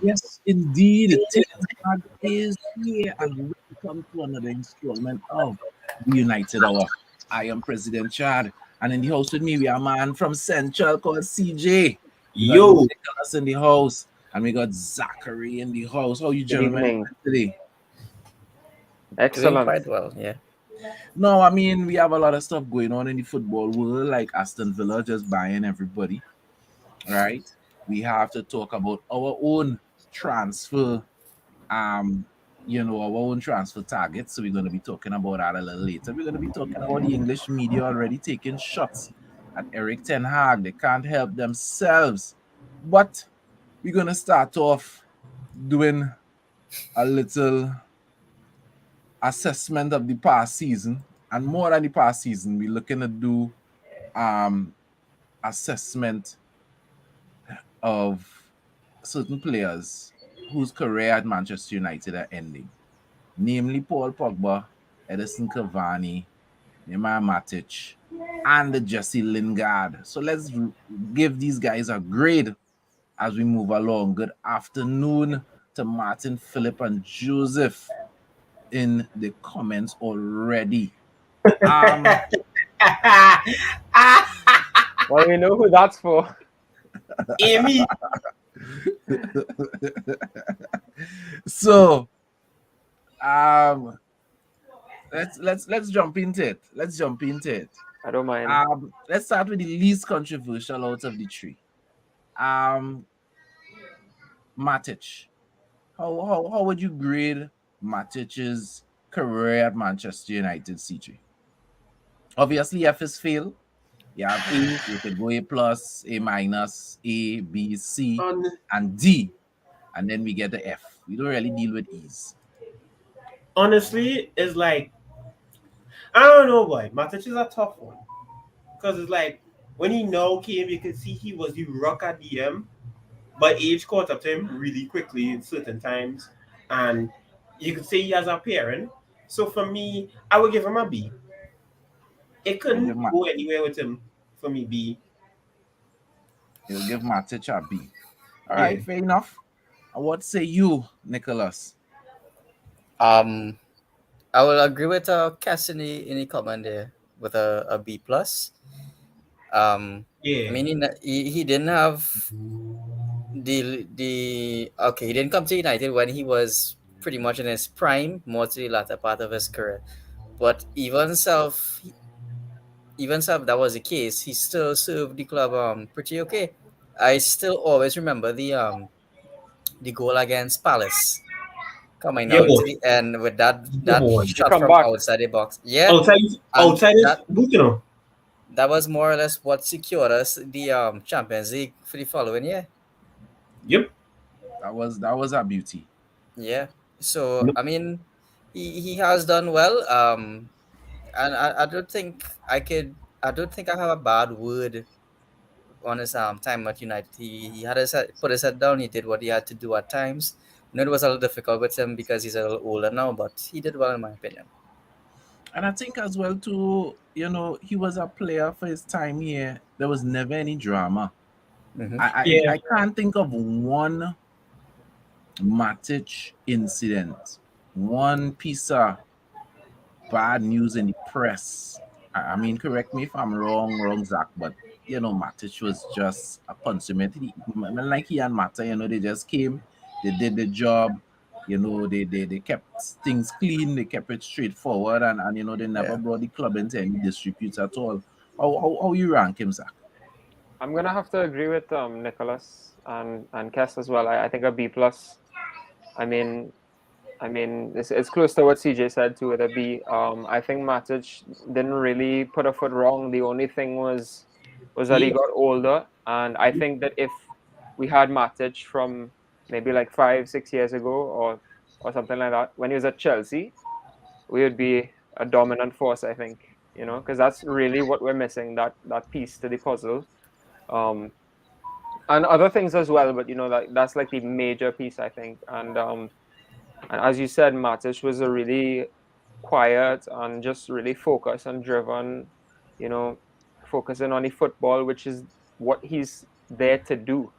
Yes, indeed. Ten Hag is here, and welcome to another installment of the United Hour. I am President Chad, and in the house with me, we have a man from Central called CJ. We got Yo, Nicholas in the house, and we got Zachary in the house. How you Good gentlemen evening. doing today? Doing excellent. quite well, yeah. No, I mean, we have a lot of stuff going on in the football world, like Aston Villa just buying everybody, right? We have to talk about our own transfer um our own transfer targets. So we're going to be talking about that a little later. We're going to be talking about the English media already taking shots at Eric Ten Hag. They can't help themselves. But we're going to start off doing a little assessment of the past season. And more than the past season, we're looking to do um assessment of certain players whose career at Manchester United are ending, namely Paul Pogba, Edison Cavani, Neymar Matic, and the Jesse Lingard. So let's give these guys a grade as we move along. Good afternoon to Martin, Philip, and Joseph in the comments already. Um, Well, we know who that's for. Amy. so um let's jump into it. Let's jump into it. I don't mind. Let's start with the least controversial out of the three. Um, Matic. How would you grade Matic's career at Manchester United, CJ? Obviously, F is fail. You have A, you could go A plus, A minus, A, B, C, On and D, and then we get the F. We don't really deal with E's. honestly, it's like I don't know, boy. Matic is a tough one because it's like when he now came, you could see he was the rock at DM, but age caught up to him really quickly in certain times, and you could say he has a parent. So for me, I would give him a B. It You'll give, couldn't go anywhere with him for me. B. you'll give Matic a B. All Yeah. right, fair enough. And what say you, Nicholas? Um, I will agree with Cass in the comment there with a B plus. I Yeah. mean, he didn't have he didn't come to United when he was pretty much in his prime, more to the latter part of his career. But even self that was the case, he still served the club pretty okay. I still always remember the goal against Palace coming Yeah, out to boy. the end with that Yeah, that boy. You shot come from back. outside the box. Yeah, Outside, and outside is that boot, you know. that was more or less what secured us the Champions League for the following year. Yep. That was a beauty. Yeah. So No. I mean, he has done well. And I don't think I don't think I have a bad word on his time at United. He had put his head down. He did what he had to do at times. I know it was a little difficult with him because he's a little older now, but he did well in my opinion. And I think as well too, he was a player for his time here. There was never any drama. Mm-hmm. Yeah. I can't think of one Matic incident, one piece of bad news in the press. I mean, correct me if I'm wrong, Zach, but Matic was just a consummate. Like he and Mata, they just came, they did the job, they kept things clean, they kept it straightforward, and they never Yeah. brought the club into any disputes at all. How you rank him, Zach? I'm gonna have to agree with Nicholas and Kess as well. I think a B plus. I mean, it's close to what CJ said too with a B. I think Matic didn't really put a foot wrong. The only thing was that he Yeah. got older, and I think that if we had Matic from maybe like 5 6 years ago or something like that when he was at Chelsea, we would be a dominant force. I think because that's really what we're missing, that piece to the puzzle. Um, and other things as well, but that's like the major piece I think. And as you said, Matic was a really quiet and just really focused and driven, you know, focusing on the football, which is what he's there to do.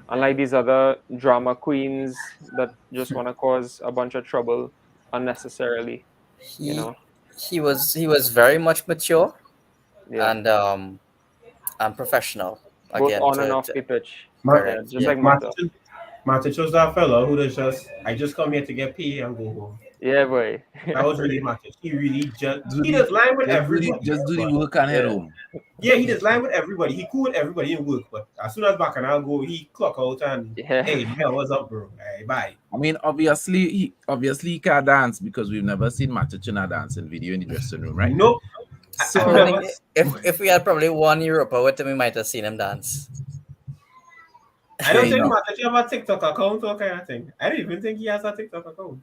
unlike these other drama queens that just want to cause a bunch of trouble unnecessarily. You He know, he was very much mature yeah, and professional both again on and to, off to the pitch. Ma- Yeah, correct. just Yeah. like Mata. Matic was that fellow who just I just come here to get paid and go home. Yeah, boy. That was really Matic. Do He the just line with just do the everybody. just do the But work and head Yeah. home. yeah, he just line with everybody. He cool with everybody in work, but as soon as back and I'll go, he clock out and Yeah. hey, hell, what's up, bro? Hey, bye. I mean, obviously he can't dance because we've never seen Matic in a dancing video in the dressing room, right? Nope. I've I So think never. if we had probably won Europa with him, we might have seen him dance. I don't think enough. Matic have a TikTok account or kind of thing. I don't even think he has a TikTok account.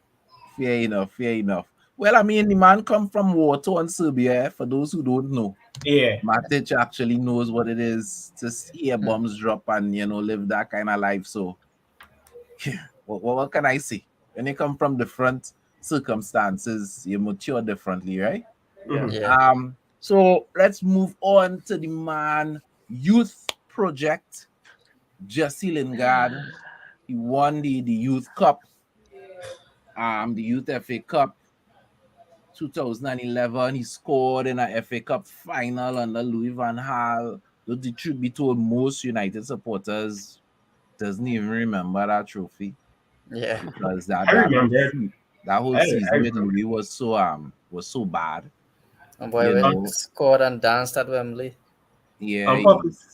Fair enough. Well, I mean, the man come from Warsaw in Serbia. For those who don't know, Yeah. Matic actually knows what it is to hear Hmm. bombs drop and live that kind of life. So, what can I say? When you come from different circumstances, you mature differently, right? Yeah. Yeah. So let's move on to the man youth project. Jesse Lingard. He won the Youth Cup, the Youth FA Cup 2011. He scored in a FA Cup final under Louis van Gaal. Though the truth be told, most United supporters doesn't even remember that trophy Yeah. because I remember. that whole I season with remember. Louis was so bad. And boy, You when know, he scored and danced at Wembley. yeah.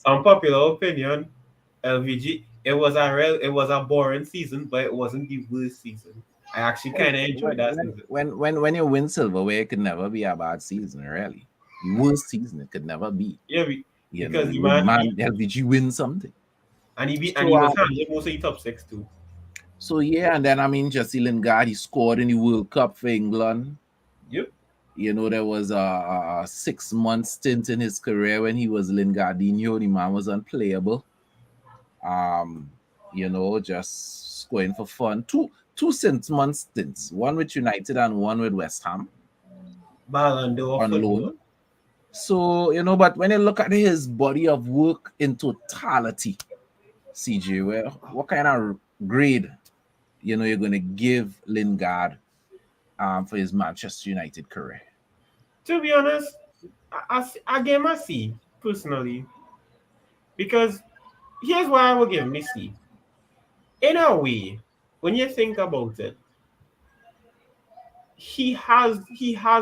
Unpopular opinion, LVG. It was a boring season, but it wasn't the worst season. I actually kind of enjoyed that season. When you win silverware, it could never be a bad season, really. The worst season it could never be. Yeah, because the When man LVG win something. and he So, was handling most of the top six too. So yeah, and then I mean Jesse Lingard, he scored in the World Cup for England. Yep. There was a 6-month stint in his career when he was Lingardinho. The man was unplayable. Just scoring for fun. Two 6-month stints, one with United and one with West Ham Ballon d'Or on football. loan. So, but when you look at his body of work in totality, CJ, what kind of grade, you're going to give Lingard for his Manchester United career? To be honest, I gave him a C personally, because here's why I would give him a C. In a way, when you think about it, he has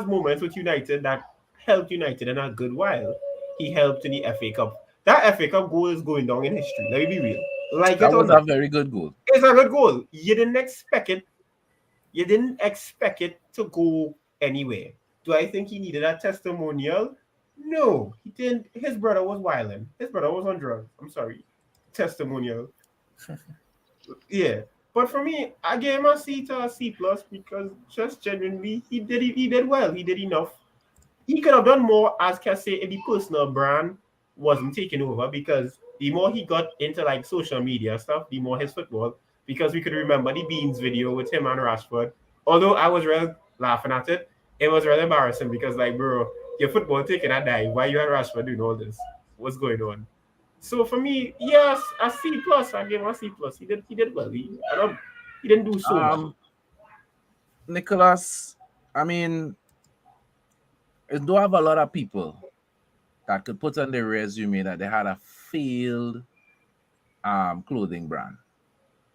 moments with United that helped United in a good while. He helped in the FA Cup. That FA Cup goal is going down in history. Let me be real. Like That it or was a not, very good goal. it's a good goal. You didn't expect it. You didn't expect it to go anywhere. Do I think he needed a testimonial? No, he didn't. His brother was wilding. His brother was on drugs. I'm sorry. Testimonial. Yeah. But for me, I gave him a C to a C plus because just genuinely he did well. He did enough. He could have done more, as can say, if the personal brand wasn't taken over, because the more he got into like social media stuff, the more his football, because we could remember the Beans video with him and Rashford. Although I was real laughing at it, it was really embarrassing because like, bro, your football taking a dive. Why you and Rashford doing all this? What's going on? So for me, yes, a C plus. I gave him a C plus. He did well. He didn't do so much. Nicholas, I mean, you do have a lot of people that could put on their resume that they had a failed clothing brand.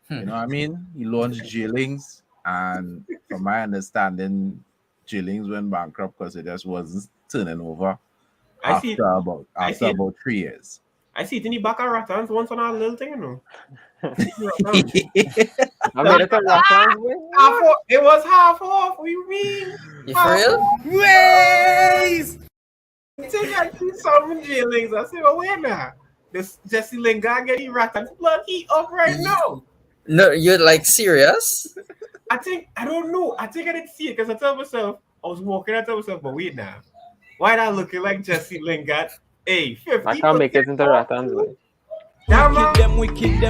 You know what I mean? He launched Jailings, and from my understanding, Jailings went bankrupt because it just wasn't turning over after about 3 years. I see it in the back of Rattans once on a little thing, you know. I made it a Rattans way. It was half off. What do you mean? You for real? Ways! Take I see some jailings. I say, well, wait now. This Jesse Lingard getting Rattans blood heat up right now. No, you're like serious? I don't know. I think I didn't see it because I tell myself, I was walking, I tell myself, but wait now. Why not looking like Jesse Lingard? Hey, 50. I can't make it into Rattans way. Damn, Them wicked.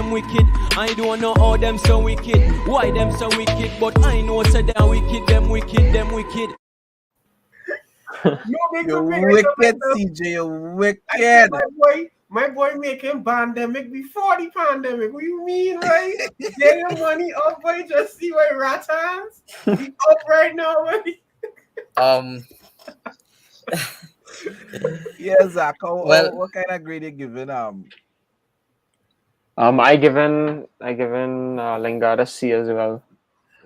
I don't know how them so wicked. Why them so wicked? But I know so them wicked. Them wicked. no big You're up, wicked, CJ. You're I said, wicked. my boy, My boy making pandemic before the pandemic. What you mean, right? Getting money up, boy. Just see my rat hands. He up right now, boy. Um. Yeah, Zach. Well, What kind of grade you giving I given Lingard a C as well.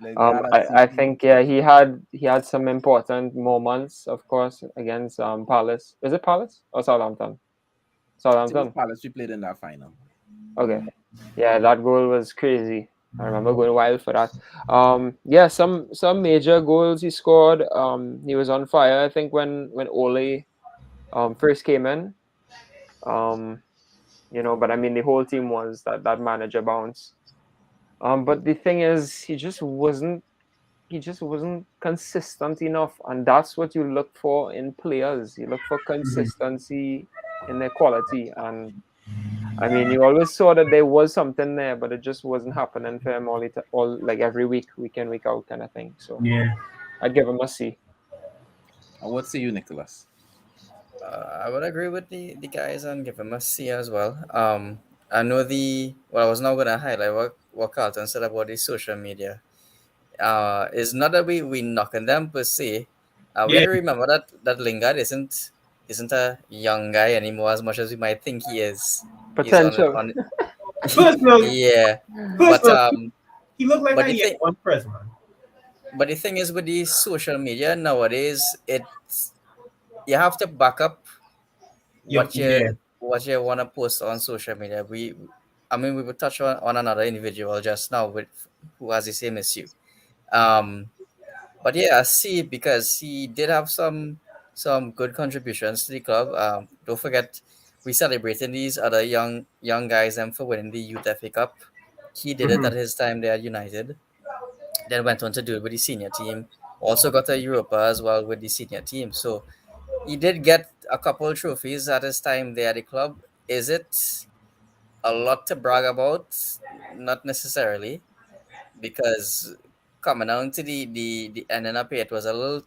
Lingard I think he had some important moments, of course, against Palace. Is it Palace or Southampton? It was Southampton. Palace we played in that final. Okay. Yeah, that goal was crazy. I remember going wild for that. Yeah, some major goals he scored. He was on fire. I think when Ole first came in. But I mean the whole team was that manager bounce. But the thing is, he just wasn't consistent enough, and that's what you look for in players. You look for consistency in their quality, and I mean, you always saw that there was something there, but it just wasn't happening for him all like every week in, week out kind of thing. So Yeah. I'd give him a C. And what say you, Nicholas? I would agree with the guys and give him a C as well. I know I was now going to highlight what Carlton said about the social media. It's not that we knocking them per se. We Yeah. remember that Lingard isn't a young guy anymore as much as we might think he is. Potential. Personally, Yeah, but he looked like but a the thing, one person, man. but the thing is with the social media nowadays, you have to back up what Yeah. you want to post on social media. I mean, we would touch on another individual just now with who has the same issue. But yeah, I see because he did have some good contributions to the club. Don't forget, we celebrating these other young guys and for winning the Youth FA Cup. He did it at his time there at United. Then went on to do it with the senior team. Also got a Europa as well with the senior team. So he did get a couple of trophies at his time there at the club. Is it a lot to brag about? Not necessarily, because coming down to the ending up here, it was a little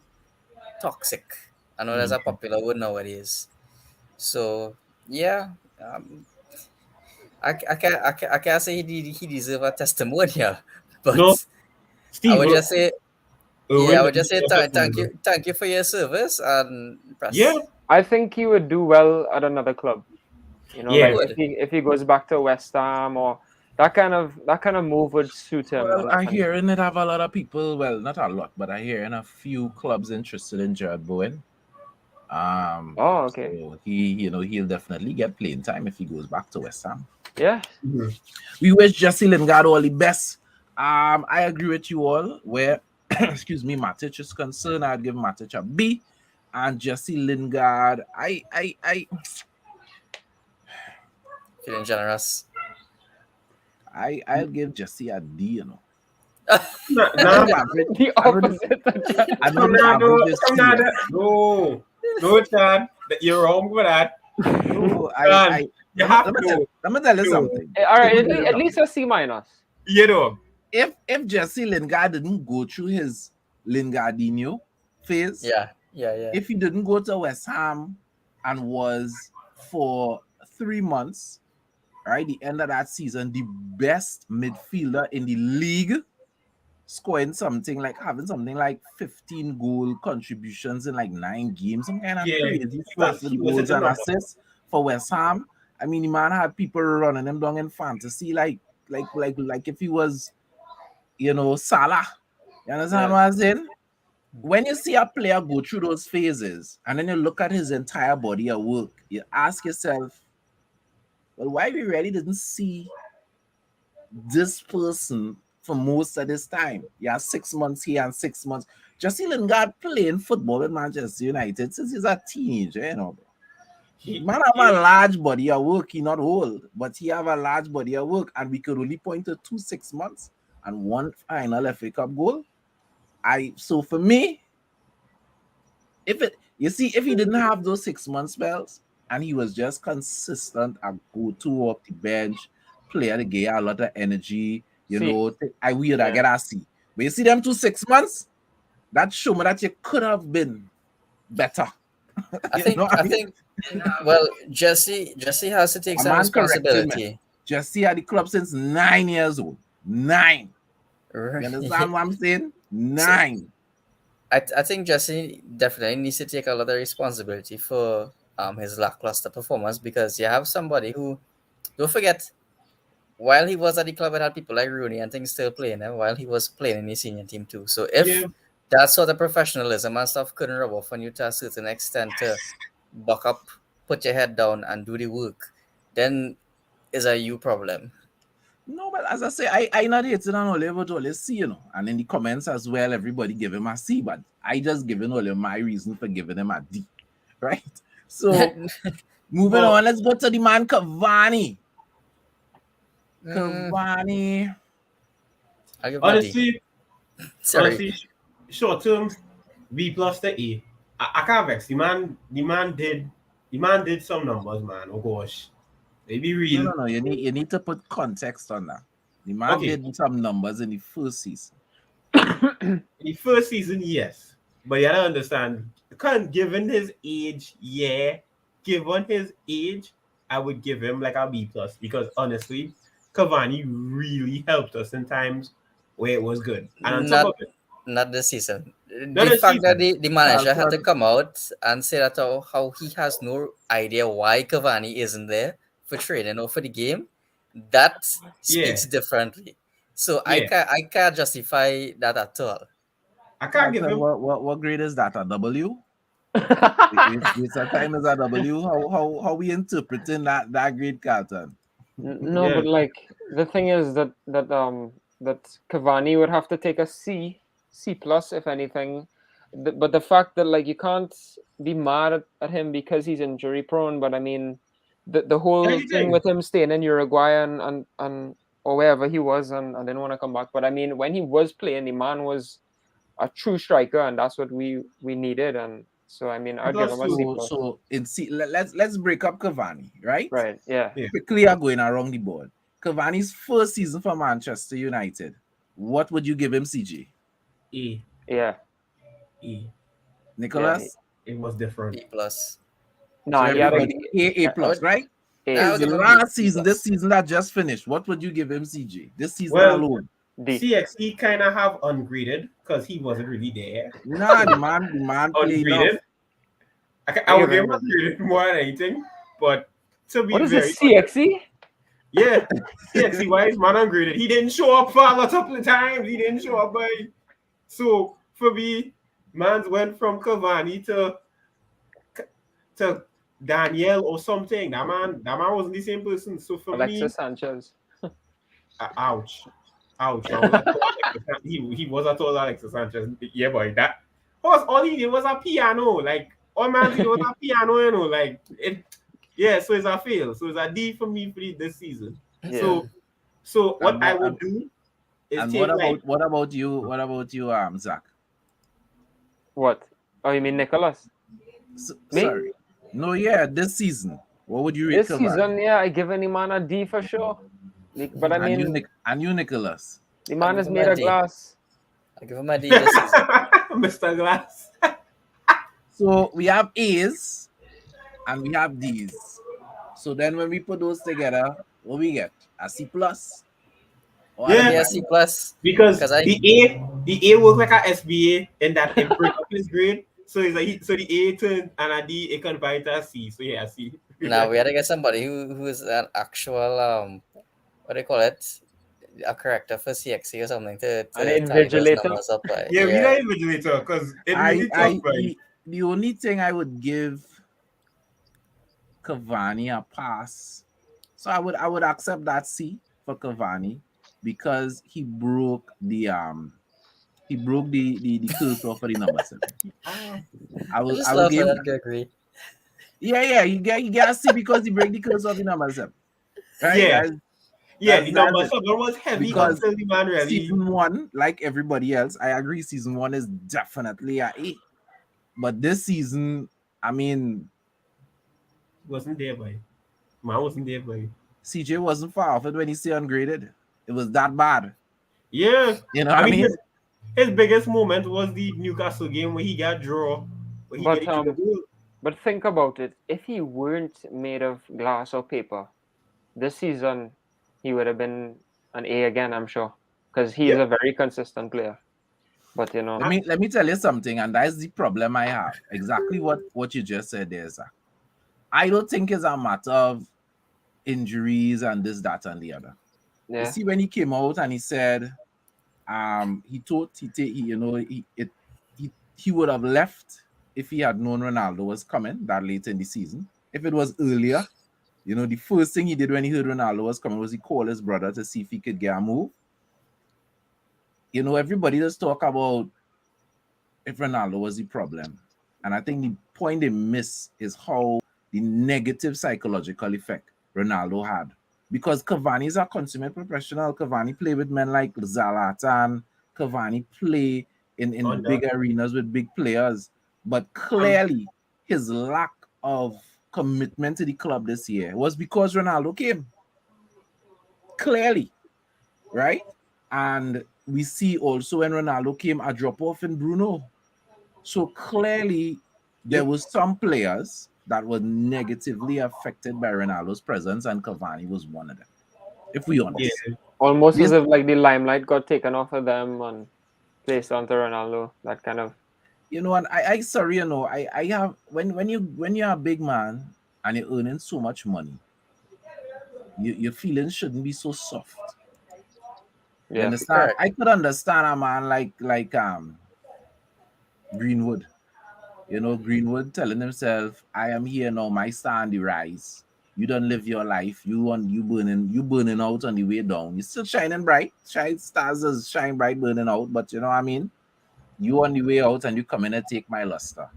toxic. I know that's a popular word nowadays. So yeah, I can't say he deserve a testimonial, but No, Steve. I would just say Owen, I would just say thank you for your service and press. Yeah. I think he would do well at another club. Yeah. Like if he goes back to West Ham or that kind of move would suit him. Well, I hearing it have a lot of people. Well, not a lot, but I hearing a few clubs interested in Jared Bowen. Oh, okay. So he'll definitely get playing time if he goes back to West Ham. Yeah. We wish Jesse Lingard all the best. I agree with you all. Where, excuse me, Matic is concerned, I'd give Matic a B, and Jesse Lingard, I Feeling generous. I'll give Jesse a D. You know, The opposite. I know the average is C. No, Chad, you're wrong with that. No, You have to. let me tell you something. All right, at least a C minus. You know. If Jesse Lingard didn't go through his Lingardinho phase, Yeah. if he didn't go to West Ham and was for 3 months, right, the end of that season, the best midfielder in the league, having something like 15 goal contributions in like 9 games, some kind of crazy stuff with goals and assists for West Ham. I mean, the man had people running him down in fantasy like if he was, Salah. You understand what I'm saying? When you see a player go through those phases and then you look at his entire body of work, you ask yourself, well, why we really didn't see this person for most of this time? Yeah, 6 months here and 6 months. Jesse Lingard playing football with Manchester United since he's a teenager, Man have a large body of work. He not old, but he have a large body of work, and we could only point to 2 6 months and 1 final FA Cup goal. So for me, if he didn't have those 6 month spells and he was just consistent and go-to off the bench, player to get a lot of energy, I get a C. But you see them 2 6 months, that show me that you could have been better I think what I mean? think well, Jesse has to take A some man corrected me. responsibility. Jesse had the club since 9 years old. 9. You Right. understand what I'm saying? 9. I think Jesse definitely needs to take a lot of responsibility for his lackluster performance, because you have somebody who, don't forget, while he was at the club, it had people like Rooney and things still playing, and while he was playing in the senior team too. So if Yeah. that sort of professionalism and stuff couldn't rub off on you to a certain extent to buck up, put your head down and do the work, then is a you problem. No, but as I say, I not hating on Oliver to only C, And in the comments as well, everybody give him a C, but I just giving Oliver my reason for giving him a D. Right? So moving Well- on, let's go to the man Cavani. Mm, Cavani. I'll give him a D. Honestly, Sorry. short term, B plus to A. I can't vex. The man did some numbers, man. Oh gosh. They be real. No. You need to put context on that. The man Okay. did some numbers in the first season. In the first season, yes. But you gotta understand, given his age, given his age, I would give him like a B plus, because honestly, Cavani really helped us in times where it was good. And on top of it, Not this season. Not The this fact that season. the manager had to Carlton. come out and say that how he has no idea why Cavani isn't there for training or for the game, that speaks differently. So Yeah. I can't justify that at all. I can't give Carlton, him. what grade is that? A W? It's a time is a W. How we interpreting that grade, Carlton? No, Yeah. but like the thing is that Cavani would have to take a C plus if anything. But the fact that like you can't be mad at him because he's injury prone. But I mean, the whole Anything. thing with him staying in Uruguay and or wherever he was and didn't want to come back. But I mean, when he was playing, the man was a true striker, and that's what we needed. And so I mean, I'd give him a C plus. So in C, let's break up Cavani, right? Right? Yeah. Quickly are going around the board. Cavani's first season for Manchester United. What would you give him, CJ? A. Yeah. Nicholas? It was different. B plus. Nah, So he had a everybody, A plus, right? I would The give him last B season, plus. this season that just finished, what would you give him, CJ? This season Well, alone. D. CXE kind of have ungraded because he wasn't really there. Nah, the man played enough. Ungraded. I would give him ungraded more than anything, but to be What is very this CXE? yeah, CXE wise, man ungraded. He didn't show up for a lot of the times. He didn't show up, boy. So for me, man's went from Cavani to Daniel or something. That man wasn't the same person. So for Alexis Sanchez. me, ouch. I was a tall he was a tall Alexis Sanchez. Yeah, boy. That was all he did was a piano. Like all man did was a piano, like it. Yeah, so it's a fail. So it's a D for me for this season. Yeah. So what And I would do is And take what about you? What about you, Zach? What? Oh, you mean Nicholas? Me? Sorry. No, yeah, this season. What would you rate This Cavani? season, yeah, I give any man a D for sure. But I mean, and you, Nicholas. the man I is give him made a of D. glass. I give him a D this season. Mr. Glass. So we have A's and we have D's. So then when we put those together, what we get? A C plus? Or Yeah. Yeah, C plus. Because 'Cause I- the A works like a SBA in that it break up his grade. So so the A turn and a D it convert to a C. So yeah, C. Now we had to get somebody who is an actual what do you call it? A character for CXC or something to An tally those invigilator? numbers up. Yeah, we not invigilator because it really tough, right? the only thing I would give Cavani a pass. So I would accept that C for Cavani because he broke the cursor for the number 7. I would love give that agree. yeah, you get a C because he break the cursor of the number 7. Right? Yeah. Yeah, the That's number it. 7 was heavy Because until the man really. Season 1, like everybody else, I agree. Season 1 is definitely a A. But this season, I mean, Wasn't there, boy. Man wasn't there, boy. CJ wasn't far off it when he say ungraded. It was that bad. Yeah. You know what I mean? His biggest moment was the Newcastle game where he got draw. Where he But, get the goal. But think about it. If he weren't made of glass or paper, this season he would have been an A again, I'm sure, because he is Yeah. a very consistent player. But you know, Let me tell you something, and that's the problem I have. Exactly what you just said there, Zach. I don't think it's a matter of injuries and this, that, and the other. You yeah, see, when he came out and he said, he thought he would have left if he had known Ronaldo was coming that late in the season. If it was earlier, the first thing he did when he heard Ronaldo was coming was he called his brother to see if he could get a move. Everybody just talk about if Ronaldo was the problem. And I think the point they miss is how the negative psychological effect Ronaldo had. Because Cavani is a consummate professional. Cavani play with men like Zlatan. Cavani play in big arenas with big players. But clearly, his lack of commitment to the club this year was because Ronaldo came. Clearly, right? And we see also when Ronaldo came, a drop-off in Bruno. So clearly, there was some players that were negatively affected by Ronaldo's presence, and Cavani was one of them. If we honest, almost as if like the limelight got taken off of them and placed onto Ronaldo. That kind of. and I sorry, I have when you're a big man and you're earning so much money, your feelings shouldn't be so soft. You understand? I could understand a man like Greenwood. Greenwood telling himself, I am here now, my star on the rise. You don't live your life. You burning out on the way down. You're still shining bright. Stars is shine bright, burning out. But you know what I mean? You on the way out and you come in and take my luster.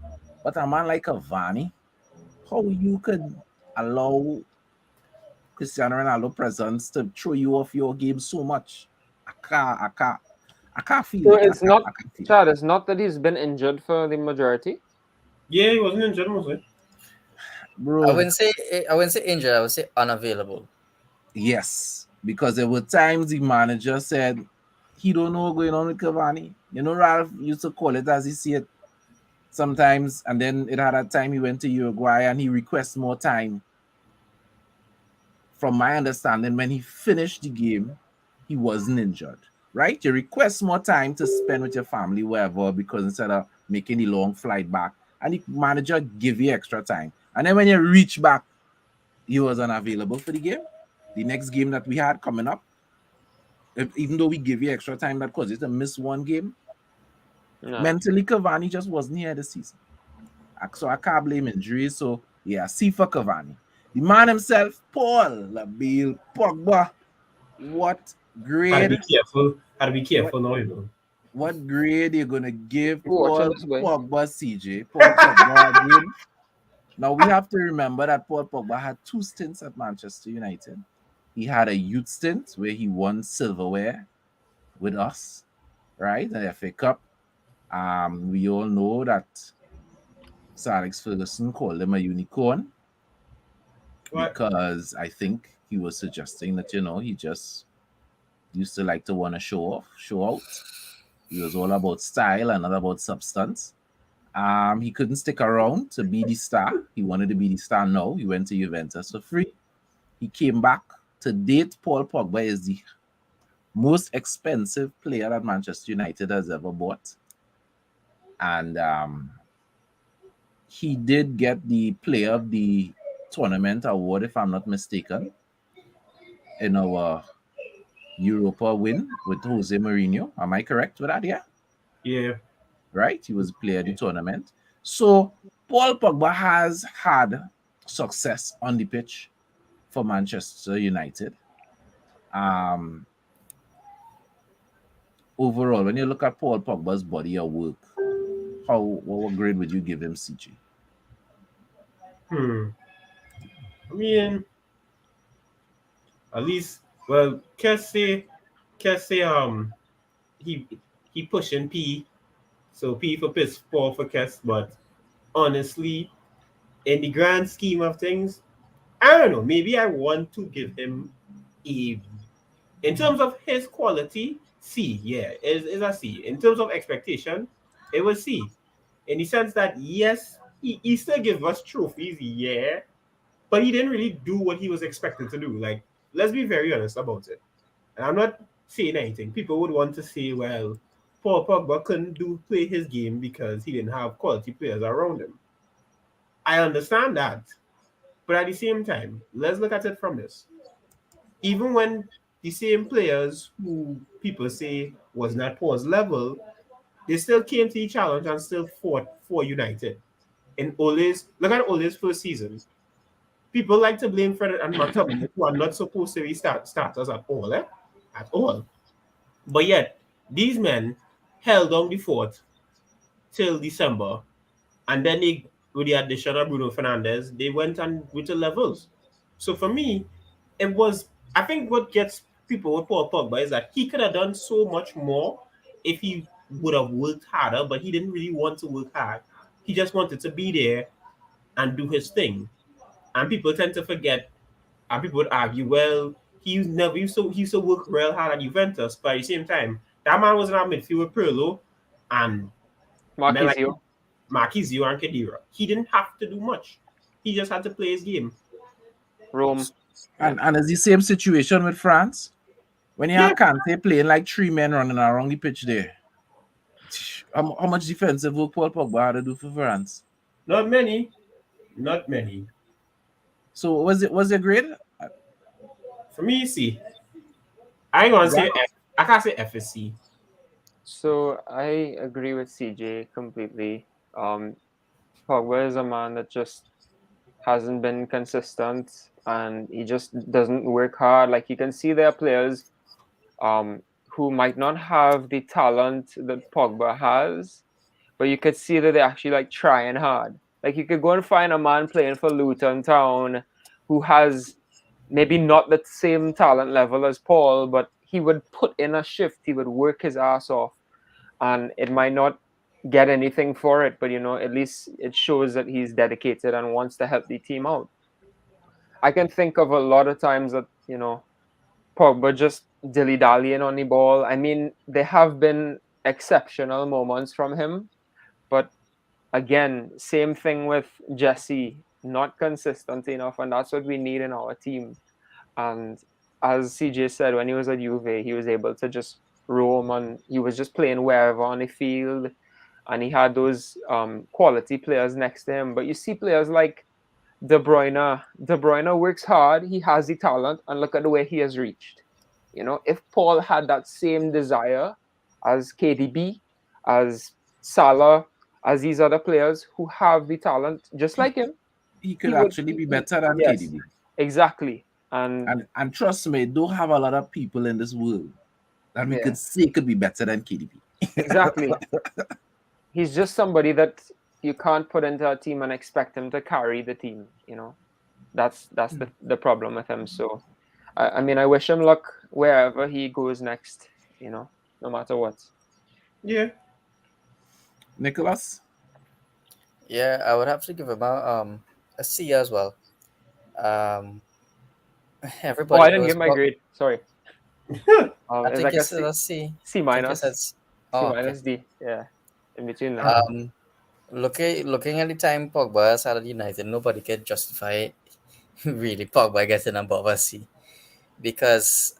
But a man like Cavani, how you could allow Cristiano Ronaldo presence to throw you off your game so much? I can't feel So it. it's not, Chad. It's not that he's been injured for the majority. Yeah, he wasn't injured, was it? Bro, I wouldn't say injured. I would say unavailable. Yes, because there were times the manager said he don't know what's going on with Cavani. Ralph used to call it as he see it sometimes, and then it had a time he went to Uruguay and he requests more time. From my understanding, when he finished the game, he wasn't injured, right? You request more time to spend with your family, wherever, because instead of making the long flight back, and the manager give you extra time. And then when you reach back, he was unavailable for the game. The next game that we had coming up, even though we give you extra time, that caused you to miss one game. No. Mentally, Cavani just wasn't here this season. So I can't blame injuries. So yeah, C for Cavani. The man himself, Paul Labille Pogba. What grade? Had to be careful now, What grade are you gonna give Paul Pogba, CJ? Paul Pogba again. Now we have to remember that Paul Pogba had 2 stints at Manchester United. He had a youth stint where he won silverware with us, right? The FA Cup. We all know that Sir Alex Ferguson called him a unicorn. What? Because I think he was suggesting that, he just used to like to want to show out. He was all about style and not about substance. He couldn't stick around to be the star. He wanted to be the star now. He went to Juventus for free. He came back. To date, Paul Pogba is the most expensive player that Manchester United has ever bought. And he did get the Player of the Tournament award, if I'm not mistaken, in our Europa win with Jose Mourinho. Am I correct with that? Yeah. Yeah. Right? He was Player of the Tournament. So Paul Pogba has had success on the pitch for Manchester United. Overall, when you look at Paul Pogba's body of work, what grade would you give him, CG? I mean, at least, well, Kessie, he pushing P, so P for piss, Paul for Kess. But honestly, in the grand scheme of things, I don't know. Maybe I want to give him a, in terms of his quality, C. Yeah, is a C. In terms of expectation, it was C. In the sense that, yes, he still gave us trophies, yeah, but he didn't really do what he was expected to do. Like, let's be very honest about it. And I'm not saying anything. People would want to say, well, Paul Pogba couldn't play his game because he didn't have quality players around him. I understand that. But at the same time, let's look at it from this. Even when the same players who people say was not Paul's level, they still came to the challenge and still fought for United. And Ole's, look at Ole's first season. People like to blame Fred and McTominay, who are not supposed to be starters at all, at all. But yet, these men held on the fort till December, and then they, with the addition of Bruno Fernandes, they went and with the levels. So for me, it was, I think what gets people with Paul Pogba is that he could have done so much more if he would have worked harder, but he didn't really want to work hard. He just wanted to be there and do his thing. And people tend to forget, and people would argue, well, he used to work real hard at Juventus, but at the same time, that man was in our midfield with Pirlo and Marquinhos. Marquinhos and Khedira. He didn't have to do much. He just had to play his game. Rome. And it's the same situation with France. When you have Kante playing like 3 men running around the pitch there, how much defensive work Paul Pogba had to do for France? Not many. Not many. So was it great? For me, see, I ain't gonna say I can't say FSC. So I agree with CJ completely. Pogba is a man that just hasn't been consistent, and he just doesn't work hard. Like, you can see there are players who might not have the talent that Pogba has, but you could see that they're actually like trying hard. Like, you could go and find a man playing for Luton Town who has maybe not the same talent level as Paul, but he would put in a shift. He would work his ass off, and it might not get anything for it, but at least it shows that he's dedicated and wants to help the team out. I can think of a lot of times that Pogba just dilly-dallying on the ball. I mean, there have been exceptional moments from him, but again, same thing with Jesse, not consistent enough, and that's what we need in our team. And as CJ said, when he was at Juve, he was able to just roam, and he was just playing wherever on the field, and he had those quality players next to him. But you see players like De Bruyne. De Bruyne works hard, he has the talent, and look at the way he has reached. If Paul had that same desire as KDB, as Salah, as these other players who have the talent just like him, he could actually be better than KDB. Exactly. And trust me, don't have a lot of people in this world that we could say could be better than KDB. Exactly. He's just somebody that you can't put into a team and expect him to carry the team. That's the problem with him. So I mean, I wish him luck wherever he goes next, no matter what. Yeah. Nicholas? Yeah, I would have to give him a C as well. Everybody. I didn't give my grade. Sorry. I think like it's a C. C minus. C minus D. Yeah, in between that. Looking at the time Pogba has had at United, nobody can justify really Pogba getting above a C, because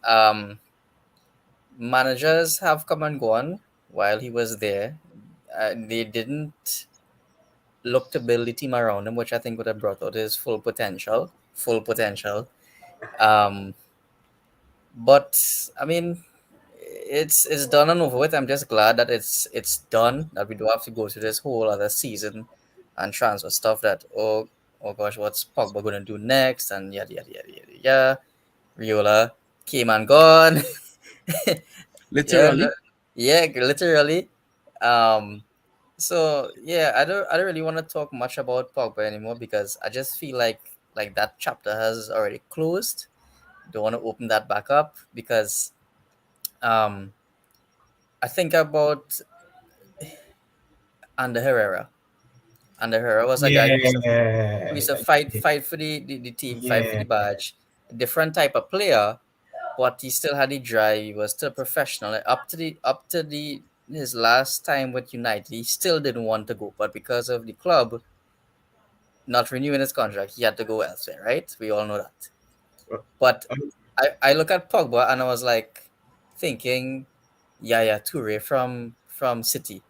managers have come and gone while he was there. They didn't look to build the team around him, which I think would have brought out his full potential. But I mean, it's done and over with. I'm just glad that it's done, that we don't have to go through this whole other season and transfer stuff that oh gosh, what's Pogba gonna do next, and yada yada yada yada yada. Riola came and gone. Literally. Literally. So yeah, I don't really want to talk much about Pogba anymore, because I just feel like that chapter has already closed. Don't want to open that back up, because I think about Ander Herrera. Ander Herrera was a guy who used to fight for the team, fight for the badge. A different type of player, but he still had the drive. He was still professional. Up to his last time with United, he still didn't want to go, but because of the club, not renewing his contract, he had to go elsewhere, right? We all know that. Uh, But um, I look at Pogba and I was like thinking, Yaya Toure from City,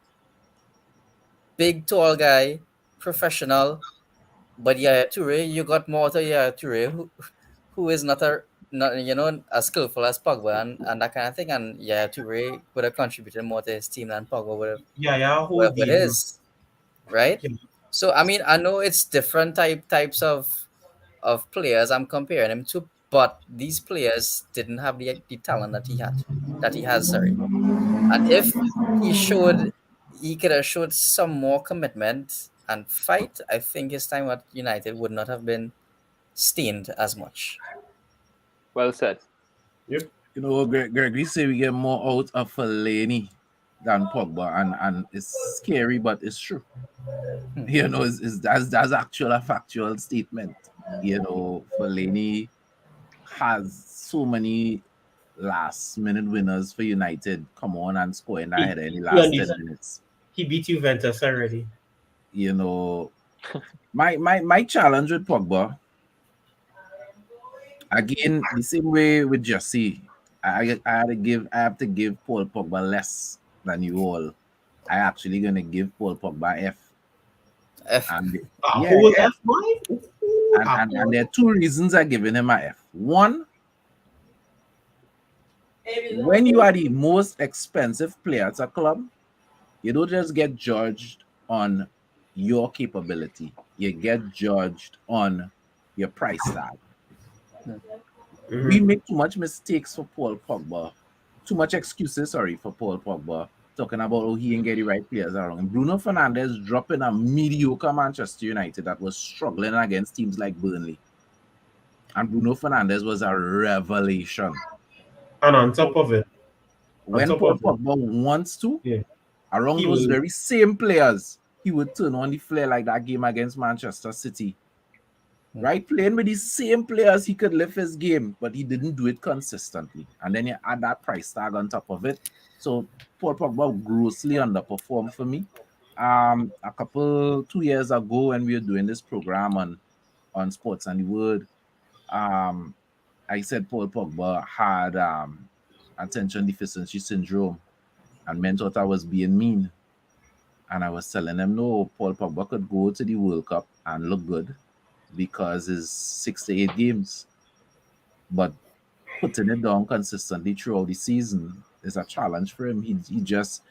big tall guy, professional. But Yaya Toure, you got more to Yaya Toure, who is not as skillful as Pogba and that kind of thing. And Yaya Toure would have contributed more to his team than Pogba yeah, would whole with game. his, right? Yeah. So I mean, I know it's different types of players I'm comparing him to, but these players didn't have the talent that he has. Sorry, and if he could have showed some more commitment and fight, I think his time at United would not have been stained as much. Well said. Yep. You know, Gregory say we get more out of Fellaini than Pogba, and it's scary, but it's true. You know, that's actual a factual statement. You know, Fellaini has so many last minute winners for United. Come on and score in that header in the He last on this- 10 minutes. he beat Juventus already. You know, my challenge with Pogba, again, the same way with Jesse, I have to give Paul Pogba less than you all. I actually gonna give Paul Pogba F. F. And A yeah, whole yeah. F, boy. And there are two reasons I'm giving him a F. One, when you are the most expensive player at a club, you don't just get judged on your capability. You get judged on your price tag. Mhm. We make too much mistakes for Paul Pogba. Too much excuses, sorry, for Paul Pogba. Talking about he ain't get the right players around him. Bruno Fernandes dropping a mediocre Manchester United that was struggling against teams like Burnley. And Bruno Fernandes was a revelation. And on top of it, When Paul Pogba wants to, yeah, around he those will- very same players, he would turn on the flare like that game against Manchester City. Right? Playing with the same players, he could lift his game, but he didn't do it consistently. And then you add that price tag on top of it. So Paul Pogba grossly underperformed for me. 2 years ago, when we were doing this program on Sports and the Word, I said Paul Pogba had attention deficiency syndrome, and men thought I was being mean. And I was telling them, no, Paul Pogba could go to the World Cup and look good because it's 6 to 8 games. But putting it down consistently throughout the season is a challenge for him. He just,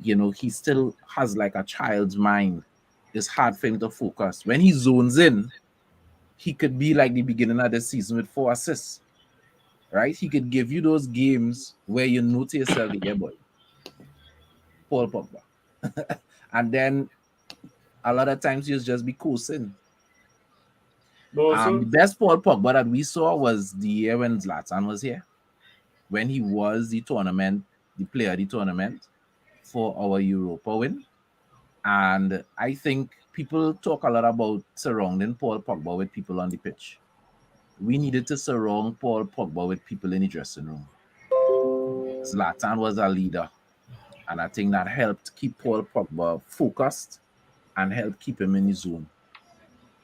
he still has like a child's mind. It's hard for him to focus. When he zones in, he could be like the beginning of the season with 4 assists. Right? He could give you those games where you know to yourself, yeah, boy, Paul Pogba. And then a lot of times he'll just be coasting. but also, The best Paul Pogba that we saw was the year when Zlatan was here, when he was the player of the tournament for our Europa win. And I think people talk a lot about surrounding Paul Pogba with people on the pitch. We needed to surround Paul Pogba with people in the dressing room. Zlatan was a leader, and I think that helped keep Paul Pogba focused and helped keep him in his zone.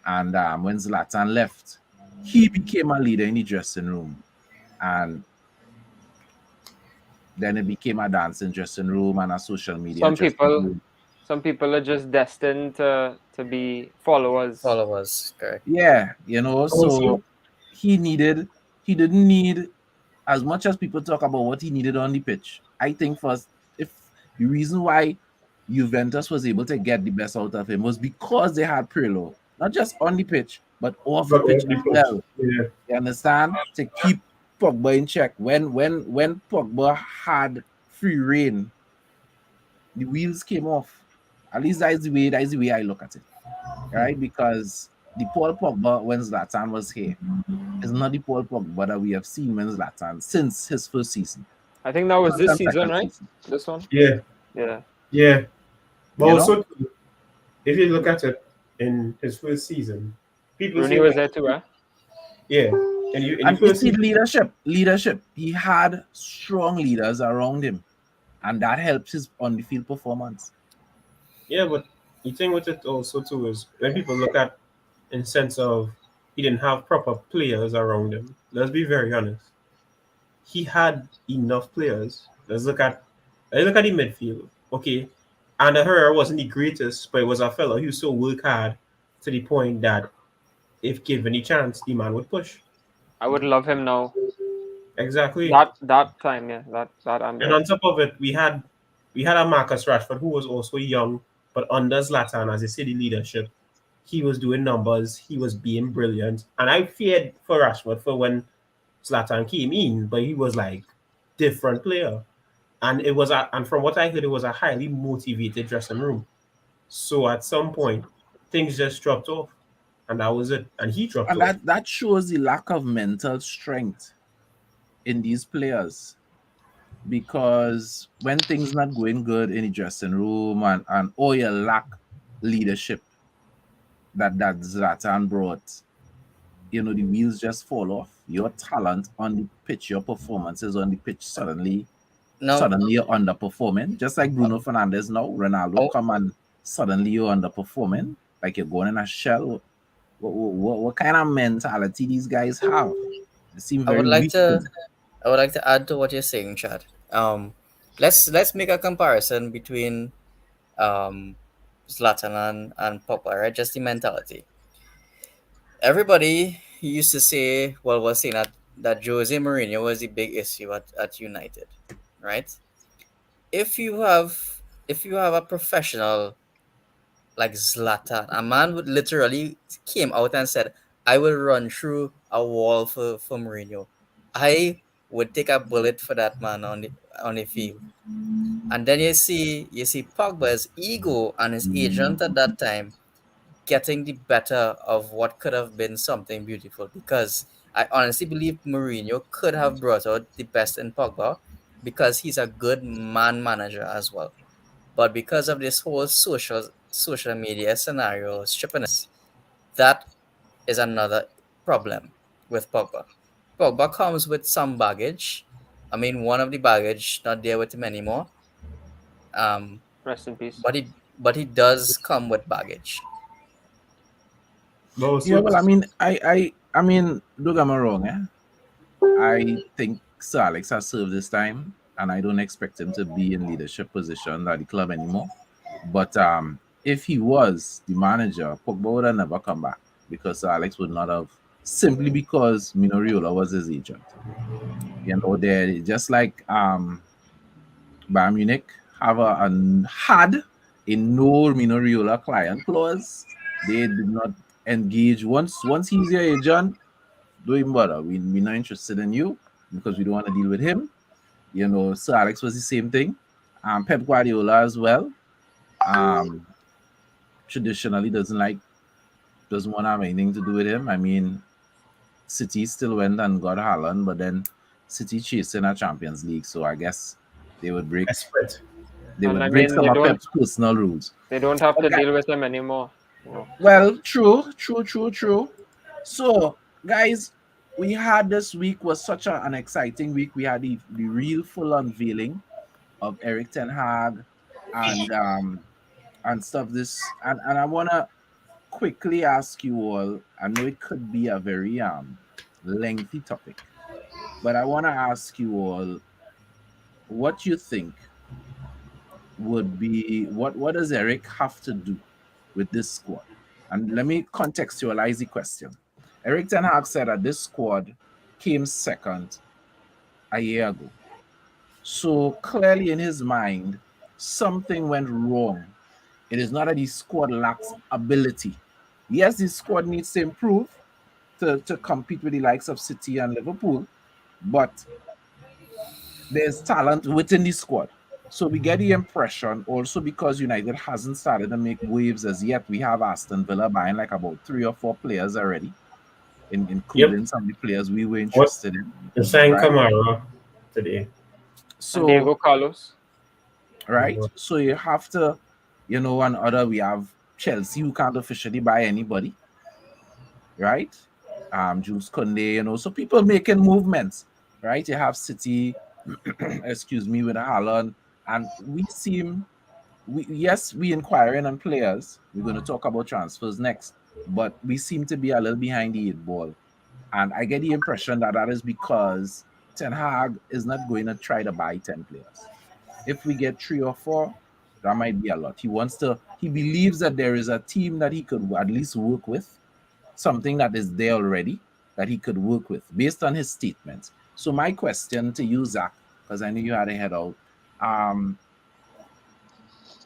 And when Zlatan left, he became a leader in the dressing room. And then it became a dancing dressing room and a social media dressing room. Some people are just destined to be followers. Followers, correct. Yeah, so Also- he didn't need as much as people talk about what he needed on the pitch. I think if the reason why Juventus was able to get the best out of him was because they had Pirlo, not just on the pitch, but off the pitch as well. Yeah. You understand? To keep Pogba in check. When Pogba had free reign, the wheels came off. At least that is the way I look at it. Right? Because the Paul Pogba when Zlatan was here is not the Paul Pogba that we have seen when Zlatan since his first season. I think that was this Zlatan's season, second right? season. This one? Yeah. Yeah. Yeah. But You also, if you look at it in his first season, people Rooney say, was there too, right? yeah. And And first it's season, leadership. He had strong leaders around him, and that helps his on the field performance. yeah, but the thing with it also too is when people look at in sense of he didn't have proper players around him. Let's be very honest. He had enough players. Let's look at the midfield. Okay. And Herrera wasn't the greatest, but it was a fellow who still worked hard to the point that if given the chance, the man would push. I would love him now. Exactly. That time, yeah, that And on top of it, we had a Marcus Rashford who was also young, but under Zlatan as a city leadership, he was doing numbers. He was being brilliant, and I feared for Rashford for when Zlatan came in, but he was like different player, and and from what I heard, it was a highly motivated dressing room. So at some point, things just dropped off, and that was it. And he dropped And off. that shows the lack of mental strength in these players. Because when things not going good in the dressing room and or you lack leadership that Zlatan brought, the wheels just fall off. Your talent on the pitch, your performances on the pitch suddenly No, you're underperforming. Just like Bruno Fernandes now, Ronaldo Oh. come and suddenly you're underperforming, like you're going in a shell. What kind of mentality these guys have? They seem I very would like weak. to I would like to add to what you're saying, Chad. Let's make a comparison between Zlatan and Pogba, right? Just the mentality. Everybody used to say, well, was saying that Jose Mourinho was the big issue at United, right? If you have a professional like Zlatan, a man would literally came out and said, "I will run through a wall for Mourinho. I would take a bullet for that man on the field." And then you see Pogba's ego and his agent at that time getting the better of what could have been something beautiful, because I honestly believe Mourinho could have brought out the best in Pogba because he's a good man manager as well. But because of this whole social media scenario, strippiness, that is another problem with Pogba. Pogba comes with some baggage. I mean, one of the baggage not there with him anymore. Um, rest in peace. but he does come with baggage. But Yeah, also, well, I mean, don't get me wrong, eh? I think Sir Alex has served this time, and I don't expect him to be in leadership position at the club anymore. But if he was the manager, Pogba would have never come back because Sir Alex would not have, simply because Mino Raiola was his agent. They're just like Bayern Munich had a no Mino Raiola client clause. They did not engage once he's your agent. Don't even bother. We're not interested in you because we don't want to deal with him. Sir Alex was the same thing. Pep Guardiola as well. Traditionally doesn't want to have anything to do with him. I mean, City still went and got Haaland, but then City chasing a Champions League, so I guess they would break desperate. And I break mean, some they of don't Pep's personal rules. they don't have to Okay. deal with him anymore. Well, true. So, guys, we had this week was such an exciting week. We had the real full unveiling of Eric Ten Hag and stuff. And I wanna quickly ask you all. I know it could be a very lengthy topic, but I wanna ask you all what you think would be what does Eric have to do with this squad? And let me contextualize the question. Eric Ten Hag said that this squad came second a year ago. So clearly in his mind, something went wrong. It is not that the squad lacks ability. Yes, this squad needs to improve to compete with the likes of City and Liverpool, but there's talent within the squad. So we get the impression, also because United hasn't started to make waves as yet, we have Aston Villa buying like about 3 or 4 players already, including some of the players we were interested in. The signed Right. Kamara today. And So, Diego Carlos. right? So you have to, one other, we have Chelsea who can't officially buy anybody, right? Jules Koundé, so people making movements, right? You have City, excuse me, with Haaland, and we inquiring on players. We're going to talk about transfers next, but we seem to be a little behind the 8 ball. And I get the impression that that is because Ten Hag is not going to try to buy 10 players. If we get 3 or 4, that might be a lot. He believes that there is a team that he could at least work with, something that is there already that he could work with based on his statements. So my question to you, Zach, because I knew you had a head out,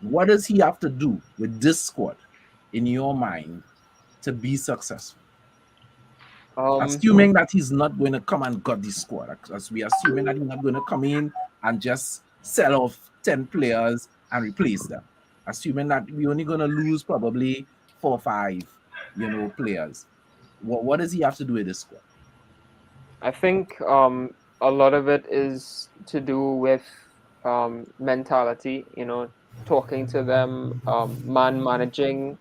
what does he have to do with this squad in your mind to be successful? Assuming that he's not going to come and gut this squad, as we assuming that he's not going to come in and just sell off 10 players and replace them. Assuming that we're only going to lose probably 4 or 5, players. What does he have to do with this squad? I think a lot of it is to do with mentality, talking to them, man managing,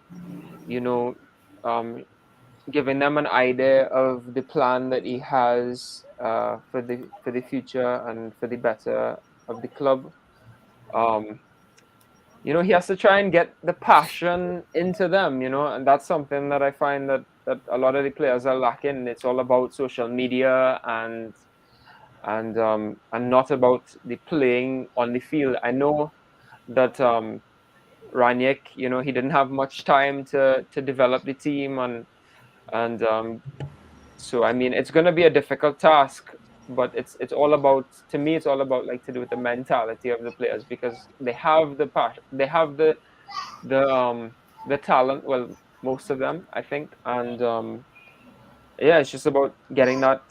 giving them an idea of the plan that he has for the future and for the better of the club. He has to try and get the passion into them, and that's something that I find that a lot of the players are lacking. It's all about social media and not about the playing on the field. I know that Ranić, he didn't have much time to develop the team, and so I mean it's going to be a difficult task, but it's all about, to me it's all about like to do with the mentality of the players, because they have the passion, they have the talent, well, most of them I think, and yeah, it's just about getting that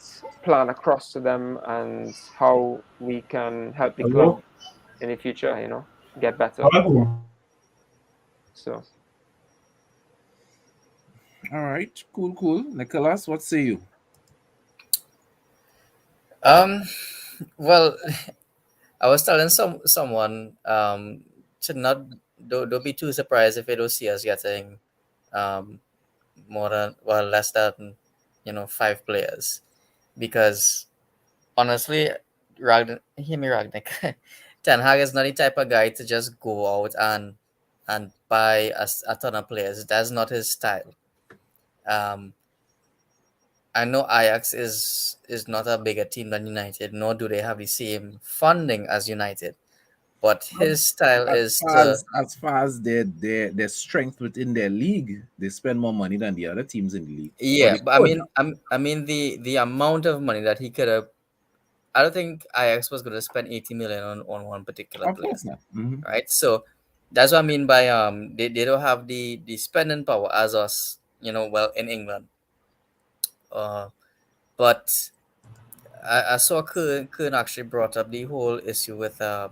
plan across to them and how we can help the club in the future, get better. So all right, cool. Nicholas, what say you? Well, I was telling someone to not don't be too surprised if they don't see us getting less than 5 players, because honestly, hear me, Ragnick. Ten Hag is not the type of guy to just go out and buy a ton of players. That's not his style. I know Ajax is not a bigger team than United, nor do they have the same funding as United. But his style is to As far as their strength within their league, they spend more money than the other teams in the league. yeah. But I mean the amount of money that he could have. I don't think Ajax was going to spend 80 million on one particular Of player, course not. Mhm. right? So that's what I mean by they don't have the spending power as us, well, in England. But I saw Kern actually brought up the whole issue with the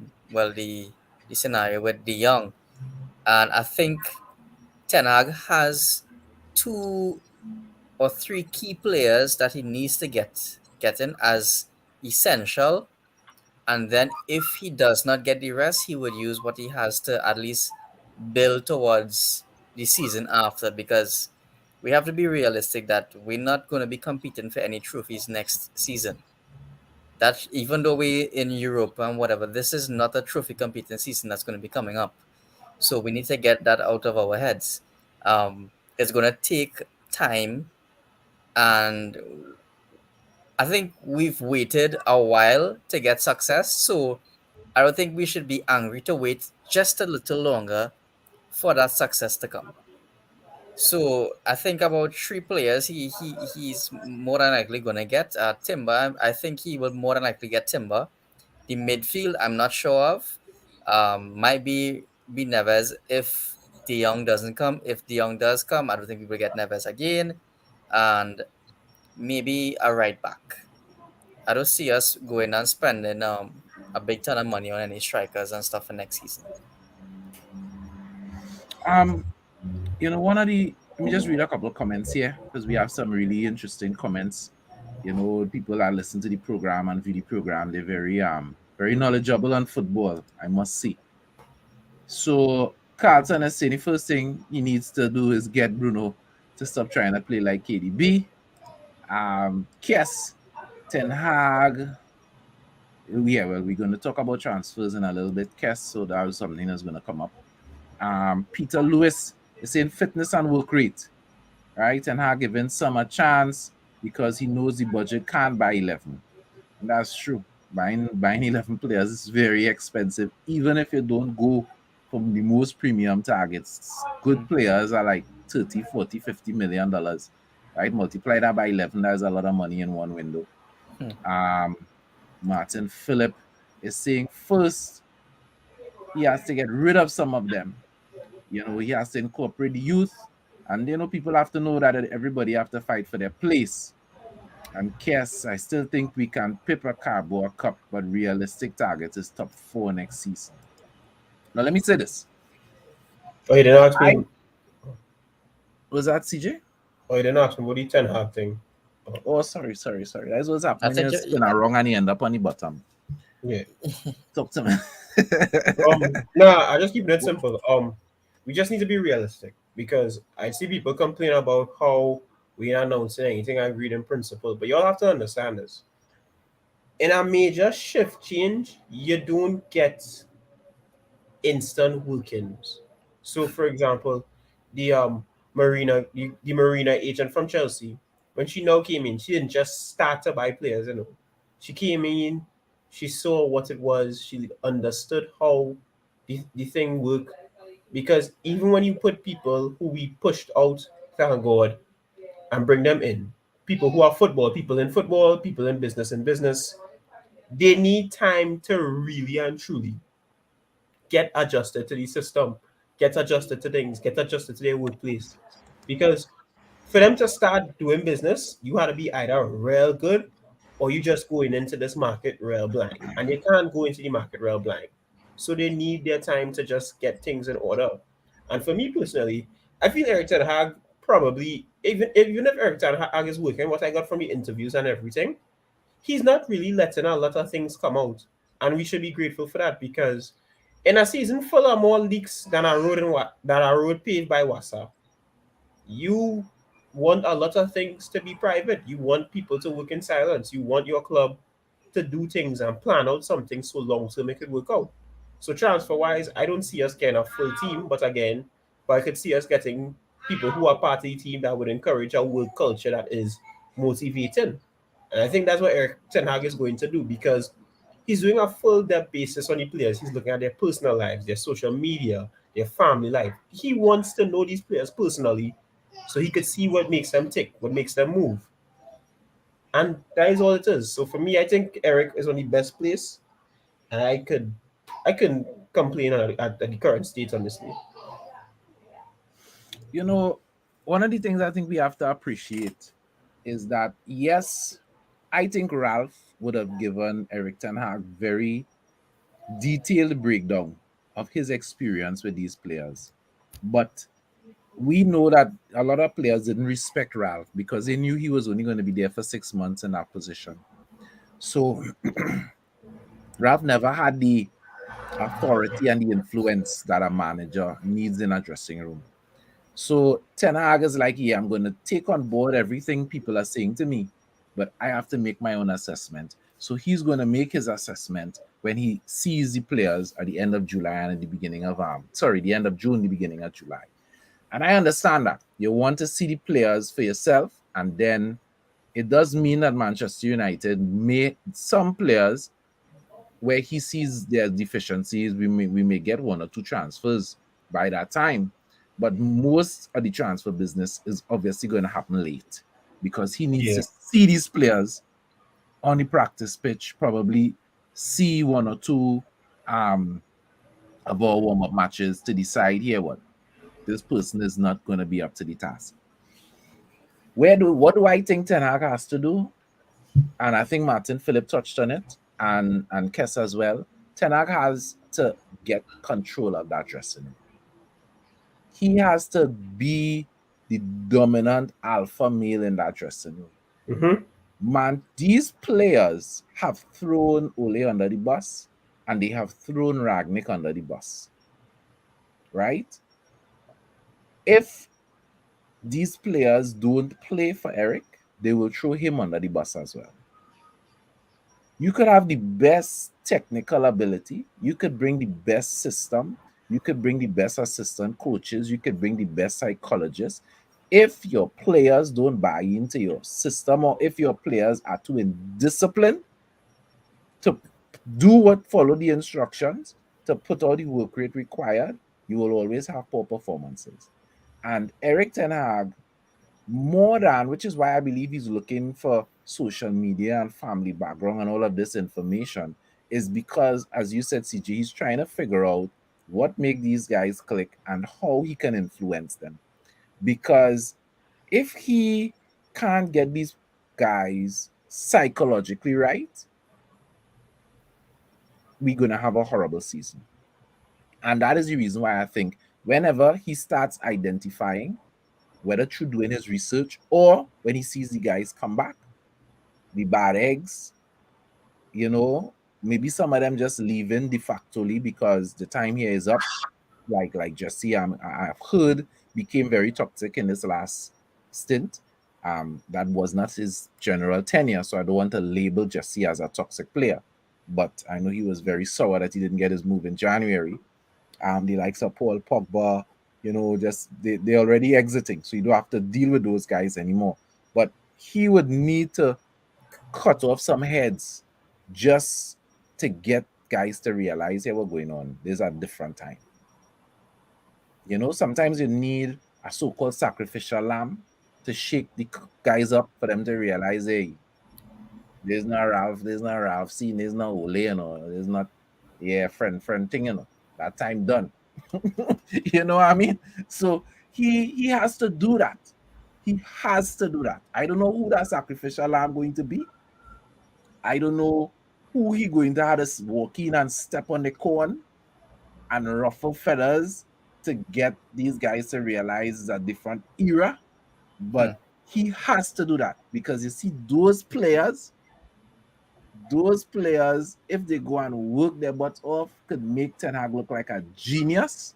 scenario with De Jong, and I think Ten Hag has 2 or 3 key players that he needs to get in as essential, and then if he does not get the rest, he would use what he has to at least build towards the season after, because we have to be realistic that we're not going to be competing for any trophies next season. That even though we in Europe and whatever, this is not a trophy competing season that's going to be coming up. So we need to get that out of our heads. It's going to take time, and I think we've waited a while to get success. So I don't think we should be angry to wait just a little longer for that success to come. So I think about 3 players he's more than likely gonna get. Timber, I think he will more than likely get Timber. The midfield, I'm not sure of. Might be Neves if De Jong doesn't come. If De Jong does come, I don't think we will get Neves again, and maybe a right back. I don't see us going and spending a big ton of money on any strikers and stuff for next season. Let me just read a couple of comments here, because we have some really interesting comments. People that listen to the program and view the program, they're very knowledgeable on football, I must say. So Carlton is saying the first thing he needs to do is get Bruno to stop trying to play like KDB. Kes, Ten Hag. Yeah, well, we're going to talk about transfers in a little bit, Kes, so that was something that's going to come up. Peter Lewis is saying fitness and work rate. right? Ten Hag giving some a chance because he knows the budget can't buy 11. And that's true. Buying 11 players is very expensive, even if you don't go from the most premium targets. Good players are like 30, 40, 50 million dollars, right? Multiply that by 11, that's a lot of money in one window. Um, Martin Phillip is saying first he has to get rid of some of them. He has to incorporate the youth, and people have to know that everybody have to fight for their place. And yes, I still think we can pip a Carabao Cup, but realistic target is top 4 next season. Now let me say this. Oh, you didn't ask me. Was that CJ? Oh, you didn't ask me what the Ten Hag thing. Oh, sorry. That's what's happening. think You spin a wrong and you end up on the bottom. Yeah. Talk to me. Nah, I just keep it simple. We just need to be realistic because I see people complain about how we are announcing anything I read in principle, but y'all have to understand this. In a major shift change, you don't get instant workings. So, for example, the Marina agent from Chelsea, when she now came in, she didn't just start to buy players. She came in, she saw what it was, she understood how the thing worked. Because even when you put people who we pushed out, thank God, and bring them in, people who are football, people in football, people in business, they need time to really and truly get adjusted to the system, get adjusted to things, get adjusted to their workplace. Because for them to start doing business, you had to be either real good or you just going into this market real blind. And they can't go into the market real blind. So they need their time to just get things in order. And for me personally, I feel Eric Ten Hag probably, even if Eric Ten Hag is working, what I got from the interviews and everything, he's not really letting a lot of things come out. And we should be grateful for that because in a season full of more leaks than a road paved by Wassa, you want a lot of things to be private. You want people to work in silence. You want your club to do things and plan out something so long to make it work out. So transfer wise, I don't see us getting a full team, but I could see us getting people who are part of the team that would encourage a work culture that is motivating. And I think that's what Eric Ten Hag is going to do because he's doing a full depth basis on the players. He's looking at their personal lives, their social media, their family life. He wants to know these players personally so he could see what makes them tick, what makes them move. And that is all it is. So for me, I think Eric is on the best place. And I couldn't complain at the current state, honestly. One of the things I think we have to appreciate is that, yes, I think Ralph would have given Eric Ten Hag very detailed breakdown of his experience with these players. But we know that a lot of players didn't respect Ralph because they knew he was only going to be there for 6 months in that position. So Ralph never had the authority and the influence that a manager needs in a dressing room. So Ten Hag is like, yeah, I'm going to take on board everything people are saying to me, but I have to make my own assessment. So he's going to make his assessment when he sees the players at the end of July and at the beginning of the end of June, the beginning of July. And I understand that you want to see the players for yourself, and then it does mean that Manchester United may some players where he sees their deficiencies, we may get 1 or 2 transfers by that time. But most of the transfer business is obviously going to happen late because he needs to see these players on the practice pitch, probably see 1 or 2 of our warm-up matches to decide here what this person is not going to be up to the task. What do I think Ten Hag has to do? And I think Martin Phillip touched on it, and Kess as well. Ten Hag has to get control of that dressing room. He has to be the dominant alpha male in that dressing room. Mm-hmm. Man, these players have thrown Ole under the bus, and they have thrown Ragnick under the bus. Right? If these players don't play for Eric, they will throw him under the bus as well. You could have the best technical ability. You could bring the best system. You could bring the best assistant coaches. You could bring the best psychologists. if your players don't buy into your system, or if your players are too indisciplined to follow the instructions, to put all the work rate required, you will always have poor performances. And Eric Ten Hag, more than, which is why I believe he's looking for social media and family background and all of this information, is because, as you said, CJ, he's trying to figure out what make these guys click and how he can influence them. Because if he can't get these guys psychologically right, we're going to have a horrible season. And that is the reason why I think whenever he starts identifying, whether through doing his research or when he sees the guys come back, the bad eggs, maybe some of them just leaving de factoly because the time here is up. Like Jesse, I've heard became very toxic in this last stint. That was not his general tenure, so I don't want to label Jesse as a toxic player. But I know he was very sour that he didn't get his move in January. The likes of Paul Pogba, just they already exiting, so you don't have to deal with those guys anymore. But he would need to cut off some heads just to get guys to realize, hey, what's going on. There's a different time. Sometimes you need a so-called sacrificial lamb to shake the guys up for them to realize, hey, there's no Ralph, see, there's no Ole, there's not, friend thing, that time done. You know what I mean? So he has to do that. He has to do that. I don't know who that sacrificial lamb going to be. I don't know who he going to have to walk in and step on the corn and ruffle feathers to get these guys to realize it's a different era. But he has to do that because you see those players, if they go and work their butts off, could make Ten Hag look like a genius,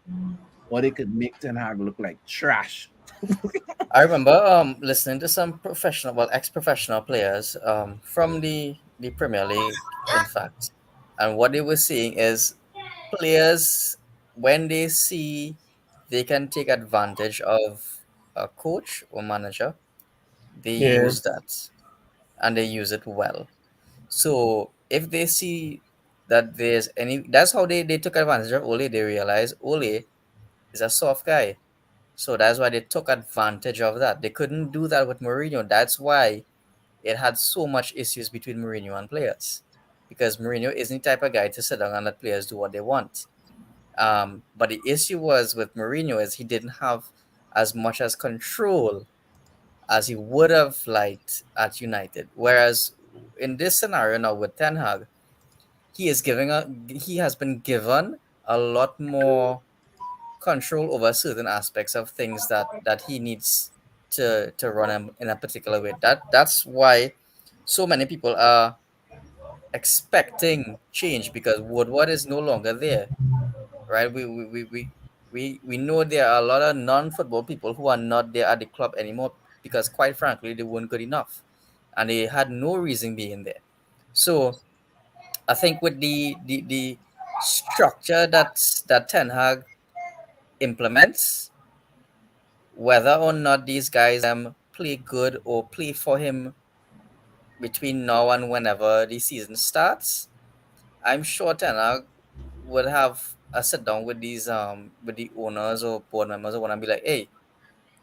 or they could make Ten Hag look like trash. I remember listening to some ex-professional players from the Premier League, in fact, and what they were saying is players, when they see they can take advantage of a coach or manager, they use that and they use it well. So if they see that that's how they took advantage of Ole. They realized Ole is a soft guy. So that's why they took advantage of that. They couldn't do that with Mourinho. That's why it had so much issues between Mourinho and players. Because Mourinho isn't the type of guy to sit down and let players do what they want. But the issue was with Mourinho is he didn't have as much as control as he would have liked at United. Whereas in this scenario now with Ten Hag, he has been given a lot more control over certain aspects of things that he needs to run in a particular way. That's why so many people are expecting change because Woodward is no longer there, right? We know there are a lot of non-football people who are not there at the club anymore because quite frankly they weren't good enough and they had no reason being there. So I think with the structure that Ten Hag implements, whether or not these guys play good or play for him between now and whenever the season starts, I'm sure Ten Hag would have a sit down with the owners or board members or want to be like, hey,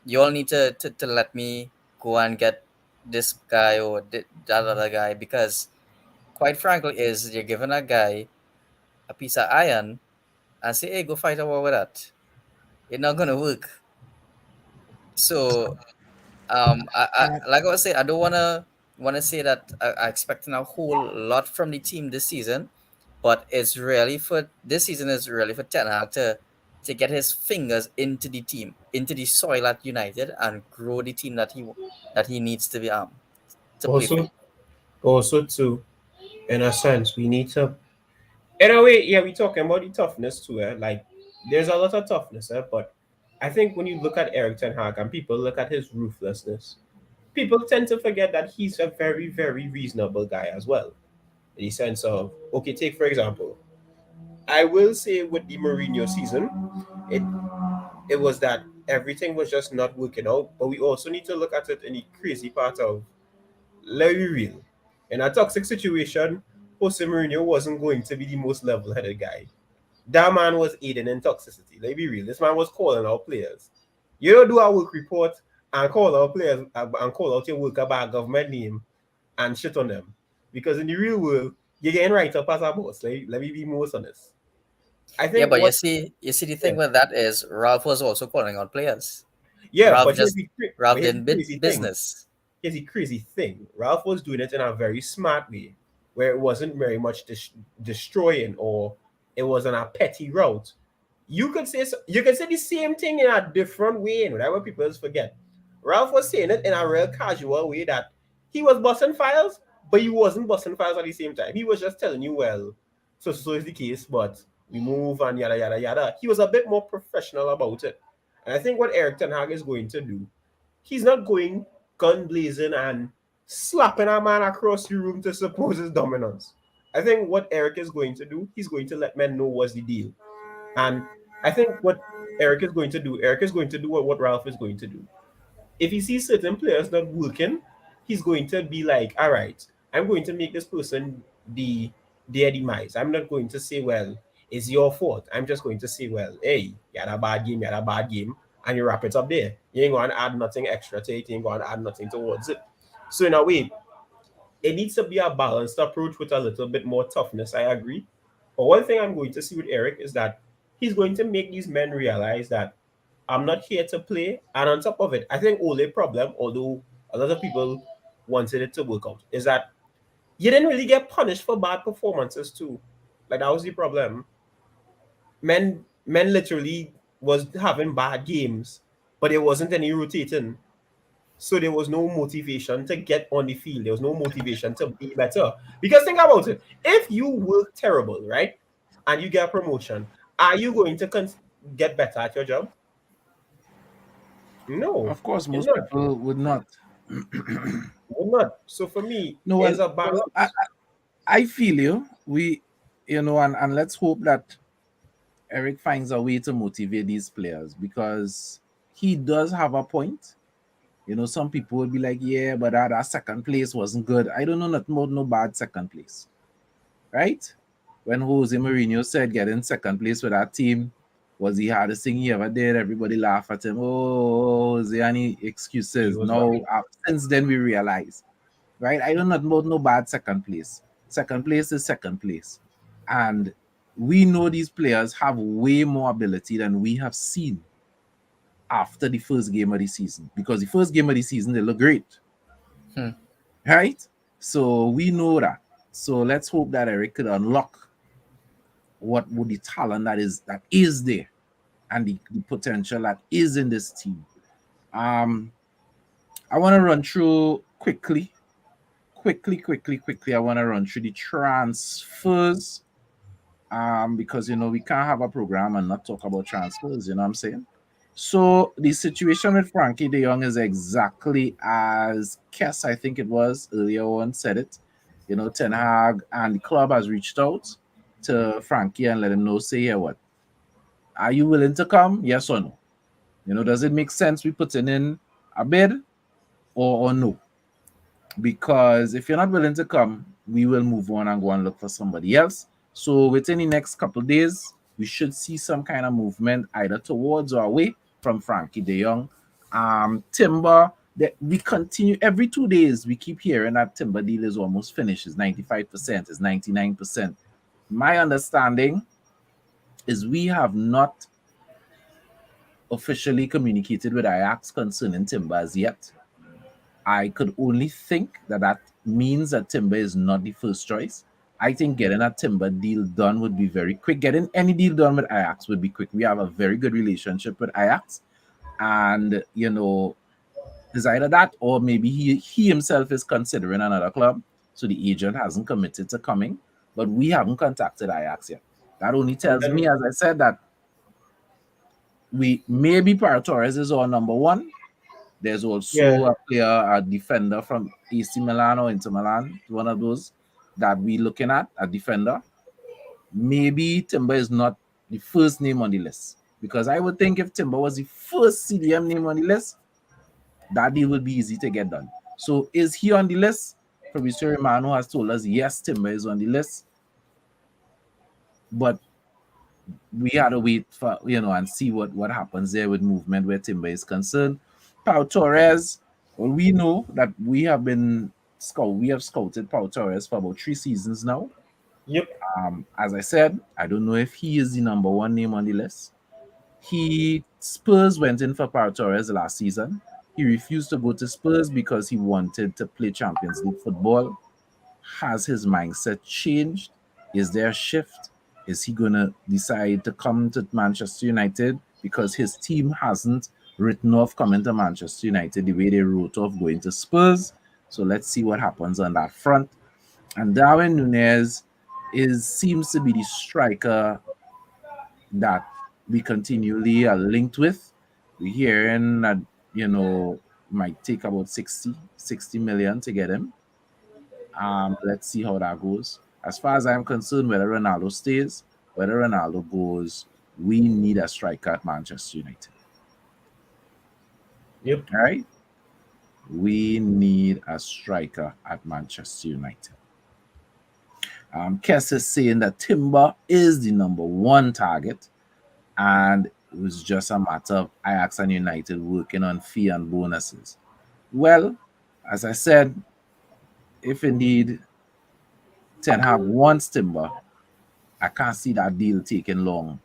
you all need to let me go and get this guy or that other guy because quite frankly is you're giving a guy a piece of iron and say, hey, go fight a war with that. It's not gonna work. So like I was saying, I don't wanna say that I expecting a whole lot from the team this season, but it's really for this season is really for Ten Hag to get his fingers into the team, into the soil at United, and grow the team that he needs to be to play for. Also too, in a sense, we need to. In a way, yeah, we're talking about the toughness too. Like, there's a lot of toughness, but I think when you look at Eric Ten Hag and people look at his ruthlessness, people tend to forget that he's a very, very reasonable guy as well. In the sense of, okay, take for example, I will say with the Mourinho season, it was that everything was just not working out. But we also need to look at it in the crazy part of, let me be real. In a toxic situation, Jose Mourinho wasn't going to be the most level-headed guy. That man was aiding in toxicity. Let me be real. This man was calling out players. You don't do a work report and call out players and call out your worker by a government name and shit on them. Because in the real world, you're getting right up as a boss. Let me be most honest. I think Yeah, but what you see the thing with that is Ralph was also calling out players. yeah, Ralph but just Ralph here's the did crazy thing. business. Here's the crazy thing. Ralph was doing it in a very smart way, where it wasn't very much destroying, or it wasn't a petty route. You could say the same thing in a different way, and that's what people forget. Ralph was saying it in a real casual way that he was busting files, but he wasn't busting files at the same time. He was just telling you, well, so is the case, but we move and yada yada yada. He was a bit more professional about it. And I think what Eric Ten Hag is going to do, he's not going gun blazing and slapping a man across the room to suppose his dominance. I think what Eric is going to do, he's going to let men know what's the deal. And I think what Eric is going to do, Eric is going to do what Ralph is going to do. If he sees certain players not working, he's going to be like, all right, I'm going to make this person their demise. I'm not going to say, well, it's your fault. I'm just going to say, well, hey, you had a bad game, and you wrap it up there. You ain't going to add nothing extra to it, you ain't going to add nothing towards it. So in a way, it needs to be a balanced approach with a little bit more toughness, I agree. But one thing I'm going to see with Eric is that he's going to make these men realize that I'm not here to play. And on top of it, I think only problem, although a lot of people wanted it to work out, is that you didn't really get punished for bad performances too. Like that was the problem. Men literally was having bad games, but there wasn't any rotating. So there was no motivation to get on the field. There was no motivation to be better. Because think about it. If you work terrible, right, and you get a promotion, are you going to get better at your job? No. Of course, you're most not. people would not. You're not. So for me, No, it's a well, balance. I feel you. And let's hope that Eric finds a way to motivate these players, because he does have a point. Some people would be like, yeah, but that second place wasn't good. I don't know nothing about no bad second place, right? When Jose Mourinho said getting second place with that team was the hardest thing he ever did, everybody laughed at him. Oh, Jose, any excuses? He was No, right. since then we realize, right? I don't know about no bad second place. Second place is second place. And we know these players have way more ability than we have seen after the first game of the season, because the first game of the season they look great, right? So we know that. So let's hope that Eric could unlock what would the talent that is there, and the potential that is in this team. I want to run through quickly. I want to run through the transfers, because we can't have a program and not talk about transfers. You know what I'm saying? So the situation with Frankie De Jong is exactly as Kes, I think it was earlier on, said it. Ten Hag and the club has reached out to Frankie and let him know, say, yeah, what? Are you willing to come? Yes or no? Does it make sense we putting in a bid or no? Because if you're not willing to come, we will move on and go and look for somebody else. So within the next couple of days, we should see some kind of movement either towards or away from Frankie De Jong. Timber, that we continue every 2 days, we keep hearing that Timber deal is almost finished. It's 95%, it's 99%. My understanding is we have not officially communicated with Ajax concerning Timber as yet. I could only think that means that Timber is not the first choice. I think getting a Timber deal done would be very quick. Getting any deal done with Ajax would be quick. We have a very good relationship with Ajax. And, it's either that or maybe he himself is considering another club. So the agent hasn't committed to coming. But we haven't contacted Ajax yet. That only tells me, as I said, that maybe Pau Torres is our number one. There's also a player, a defender from AC Milan or Inter Milan, one of those that we're looking at, a defender. Maybe Timber is not the first name on the list. Because I would think if Timber was the first CDM name on the list, that deal would be easy to get done. So is he on the list? Fabrizio Romano has told us yes, Timber is on the list. But we had to wait for, and see what happens there with movement where Timber is concerned. Pau Torres, well, we know that we have scouted Pau Torres for about 3 seasons now. Yep. As I said, I don't know if he is the number one name on the list. Spurs went in for Pau Torres last season. He refused to go to Spurs because he wanted to play Champions League football. Has his mindset changed? Is there a shift? Is he going to decide to come to Manchester United because his team hasn't written off coming to Manchester United the way they wrote off going to Spurs? So let's see what happens on that front. And Darwin Núñez seems to be the striker that we continually are linked with. We're hearing that, might take about 60 million to get him. Let's see how that goes. As far as I'm concerned, whether Ronaldo stays, whether Ronaldo goes, we need a striker at Manchester United. Yep. All right? We need a striker at Manchester United. Kess is saying that Timber is the number one target, and it was just a matter of Ajax and United working on fee and bonuses. Well, as I said, if indeed Ten Hag wants Timber, I can't see that deal taking long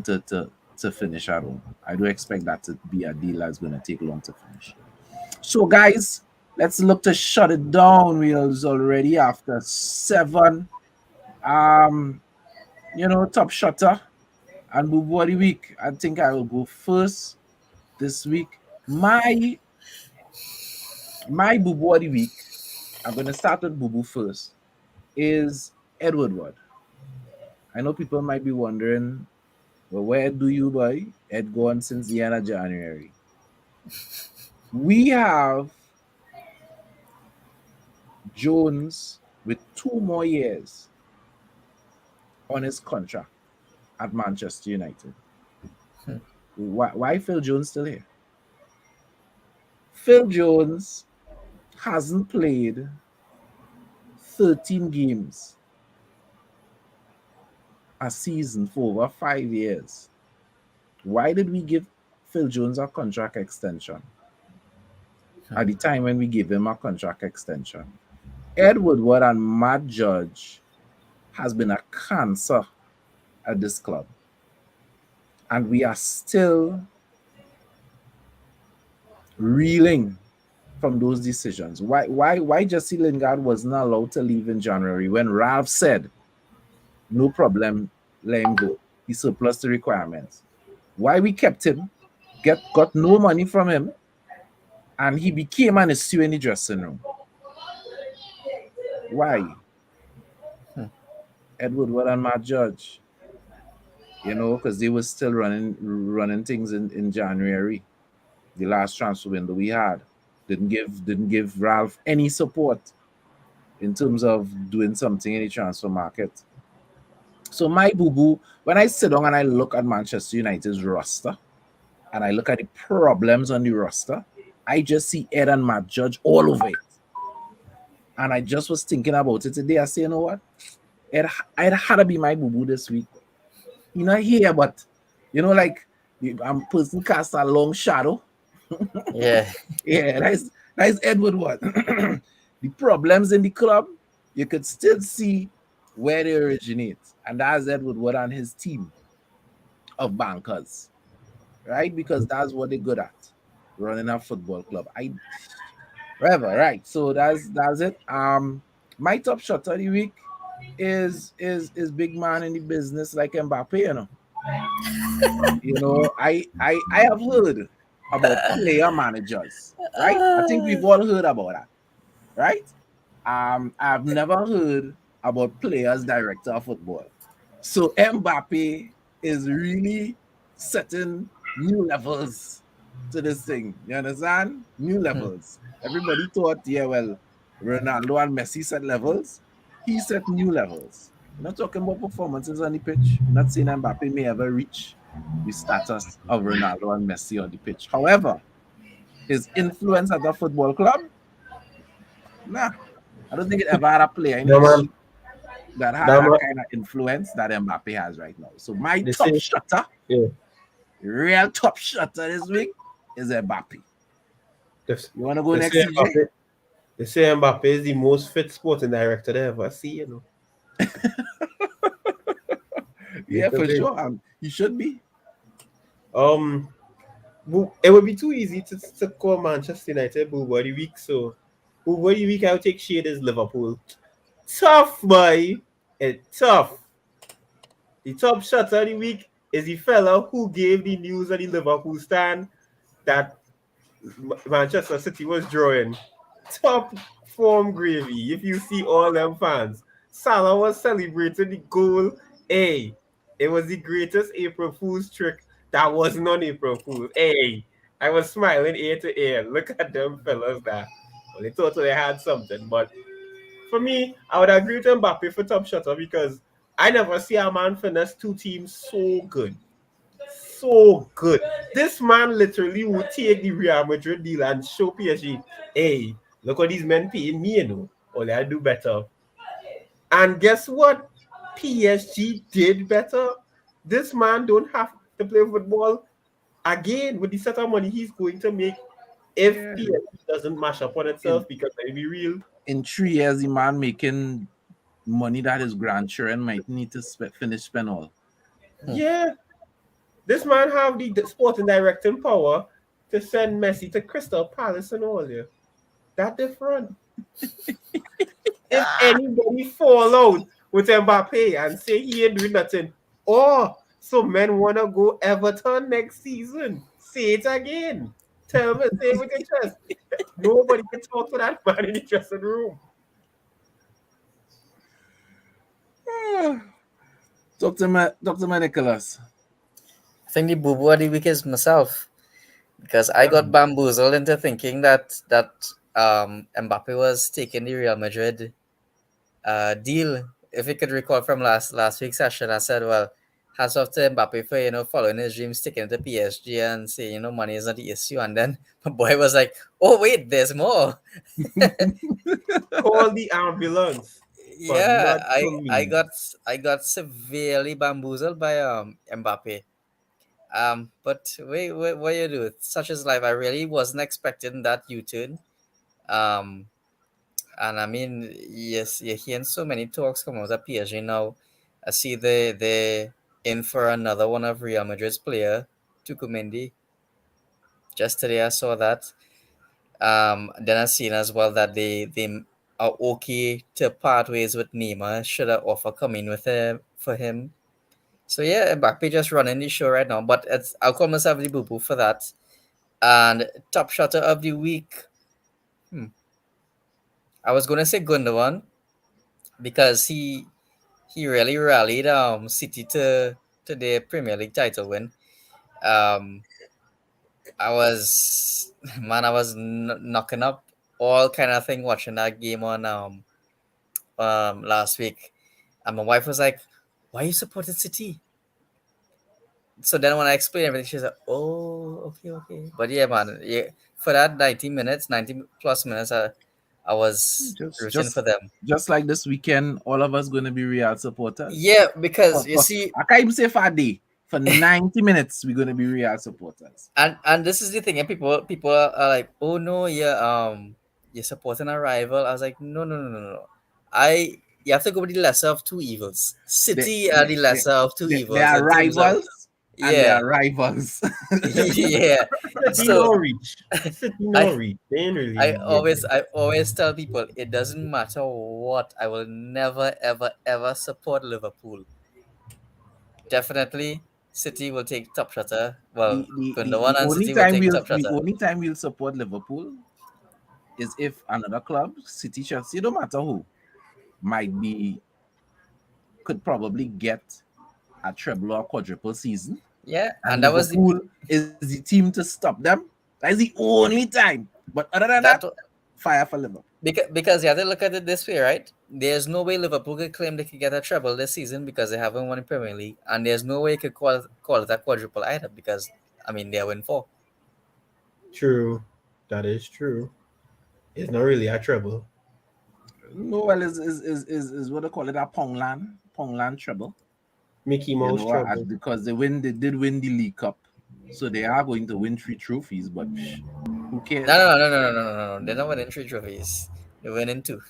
to finish at all. I do expect that to be a deal that's going to take long to finish. So, guys, let's look to shut it down. Wheels already after 7. Top Shotta and Booboo of the week. I think I will go first this week. My Booboo of the week, I'm going to start with Booboo first, is Ed Woodward. I know people might be wondering, well, where do you buy Ed gone since the end of January? We have Jones with 2 more years on his contract at Manchester United. Why Phil Jones still here? Phil Jones hasn't played 13 games a season for over 5 years. Why did we give Phil Jones a contract extension at the time when we gave him a contract extension? Ed Woodward and Matt Judge has been a cancer at this club, and we are still reeling from those decisions. Why Jesse Lingard wasn't allowed to leave in January when Ralph said, no problem, let him go. He surplus the requirements. Why we kept him, got no money from him, and he became an issue in the dressing room. Why? Ed Woodward and Matt Judge. Because they were still running things in January. The last transfer window we had. Didn't give Ralph any support in terms of doing something in the transfer market. So my boo-boo, when I sit down and I look at Manchester United's roster, and I look at the problems on the roster, I just see Ed and Matt Judge all over it. And I just was thinking about it today. I say, you know what? It had to be my boo-boo this week. You're not here, but, I'm person cast a long shadow. Yeah. Yeah, that's Ed Woodward. The problems in the club, you could still see where they originate. And that's Ed Woodward and his team of bankers. Right? Because that's what they're good at. Running a football club. Whatever, right. So that's it. My top shot of the week is big man in the business like Mbappe, I have heard about player managers, right? I think we've all heard about that, right? I've never heard about players director of football. So Mbappe is really setting new levels to this thing. You understand? New levels. Everybody thought, Ronaldo and Messi set levels. He set new levels. We're not talking about performances on the pitch. We're not saying Mbappe may ever reach the status of Ronaldo and Messi on the pitch. However, his influence at the football club, nah, I don't think it ever had a player in No, man. history that had That that man- kind of influence that Mbappe has right now. So my They top say- shutter, Yeah. real top shutter this week is Mbappe. This- You want to go They next, say CJ? Mbappe- They say Mbappe is the most fit sporting director they ever see, you know. Yeah, for Because sure. He should be. It would be too easy to call Manchester United Boobo of the week. So, Boobo of the week, I'll take shade is Liverpool. Tough, boy. It's tough. The top shot of the week is the fella who gave the news of the Liverpool stand that Manchester City was drawing. Top form gravy. If you see all them fans, Salah was celebrating the goal. Hey, it was the greatest April Fool's trick that wasn't on April Fool's. Hey, I was smiling ear to ear. Look at them fellas there. Well, they thought they had something, but for me, I would agree with Mbappe for top shutter because I never see a man finish two teams so good. So good. This man literally would take the Real Madrid deal and show PSG, hey, look what these men paying me, you know. Only I do better. And guess what? PSG did better. This man don't have to play football again with the set of money he's going to make if Yeah. PSG doesn't mash up on itself, because let's be real. In 3 years, the man making money that his grandchildren might need to finish spend all. Yeah. This man have the sporting directing power to send Messi to Crystal Palace and all, yeah. That different. If anybody fall out with Mbappe and say he ain't doing nothing, so men want to go Everton next season, say it again. Tell me, say it with your chest. Nobody can talk to that man in the dressing room. Dr. Nicholas. I think the boo-boo of the week is myself, because I got bamboozled into thinking that Mbappe was taking the Real Madrid deal. If you could recall from last week's session, I said, well, hats off to Mbappe for following his dream, sticking to PSG and saying money is not the issue. And then my boy was like, oh wait, there's more. Call the ambulance. But Yeah, not for me. I got severely bamboozled by Mbappe. But wait, what you do? Such is life. I really wasn't expecting that U-turn. And I mean, yes, you're hearing so many talks come out of PSG now. I see they in for another one of Real Madrid's player, Tukumendi. Just today I saw that. Then I seen as well that they are okay to part ways with Neymar should an offer come in with him for him. So yeah, Mbappe just running the show right now. But I'll call myself the boo-boo for that. And top shotter of the week. I was gonna say Gundogan because he really rallied City to the Premier League title win. I was knocking up all kind of thing watching that game on last week, and my wife was like, "Why you supported City?" So then when I explained everything, she's like, "Oh, okay." But yeah, man, yeah, for that 90 plus minutes, I was rooting for them. Just like this weekend, all of us going to be Real supporters. Yeah, because you see, I can't even say for a day. For 90 minutes, we're going to be Real supporters. And this is the thing, and people are like, "Oh no, you're supporting a rival." I was like, "No. You have to go with the lesser of two evils. City are the lesser of two evils. They are in terms of- rivals. And they yeah, are rivals. yeah. City So Norwich. City Norwich. They ain't really. I always tell people it doesn't matter what. I will never ever support Liverpool. Definitely, City will take top shutter. Well, Gundogan and City will take top the shutter. only time we'll support Liverpool is if another club, City, Chelsea, no matter who, could probably get a treble or quadruple season. Yeah, And that was Liverpool is the team to stop them. That is the only time. But other than that, fire for Liverpool. because you have to look at it this way, right? there's no way Liverpool could claim they could get a treble this season because they haven't won the Premier League, and there's no way you could call it a quadruple either because I mean they're win 4. True. That is true. It's not really a treble. No, well, is what they call it a Pongland treble. Mickey You Mouse know, treble. because they did win the League Cup, so they are going to win 3 trophies. But who cares? No. They're not winning 3 trophies. They're winning 2.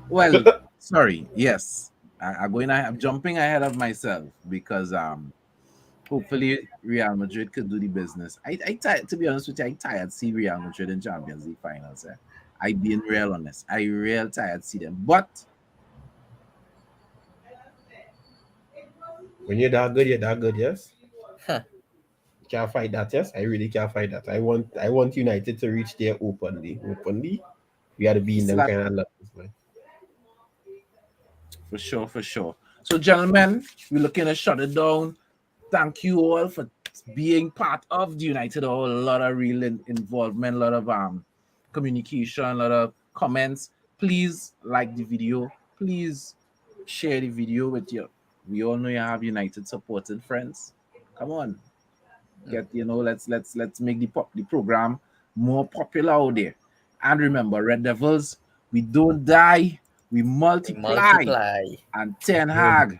Well, sorry. Yes, I'm jumping ahead of myself because hopefully Real Madrid could do the business. To be honest with you, I tired see Real Madrid in Champions League finals. I being real honest. I real tired see them. But When you're that good, yes. Huh. Can't fight that, yes. I really can't fight that. I want United to reach there openly. We got to be in them kind of levels, man. For sure. So, gentlemen, we're looking to shut it down. Thank you all for being part of the United All. A lot of real involvement, a lot of communication, a lot of comments. Please like the video. Please share the video with you. We all know you have United supported friends. Come on, let's make the program more popular out there. And remember, Red Devils, we don't die, we multiply. And Ten Hag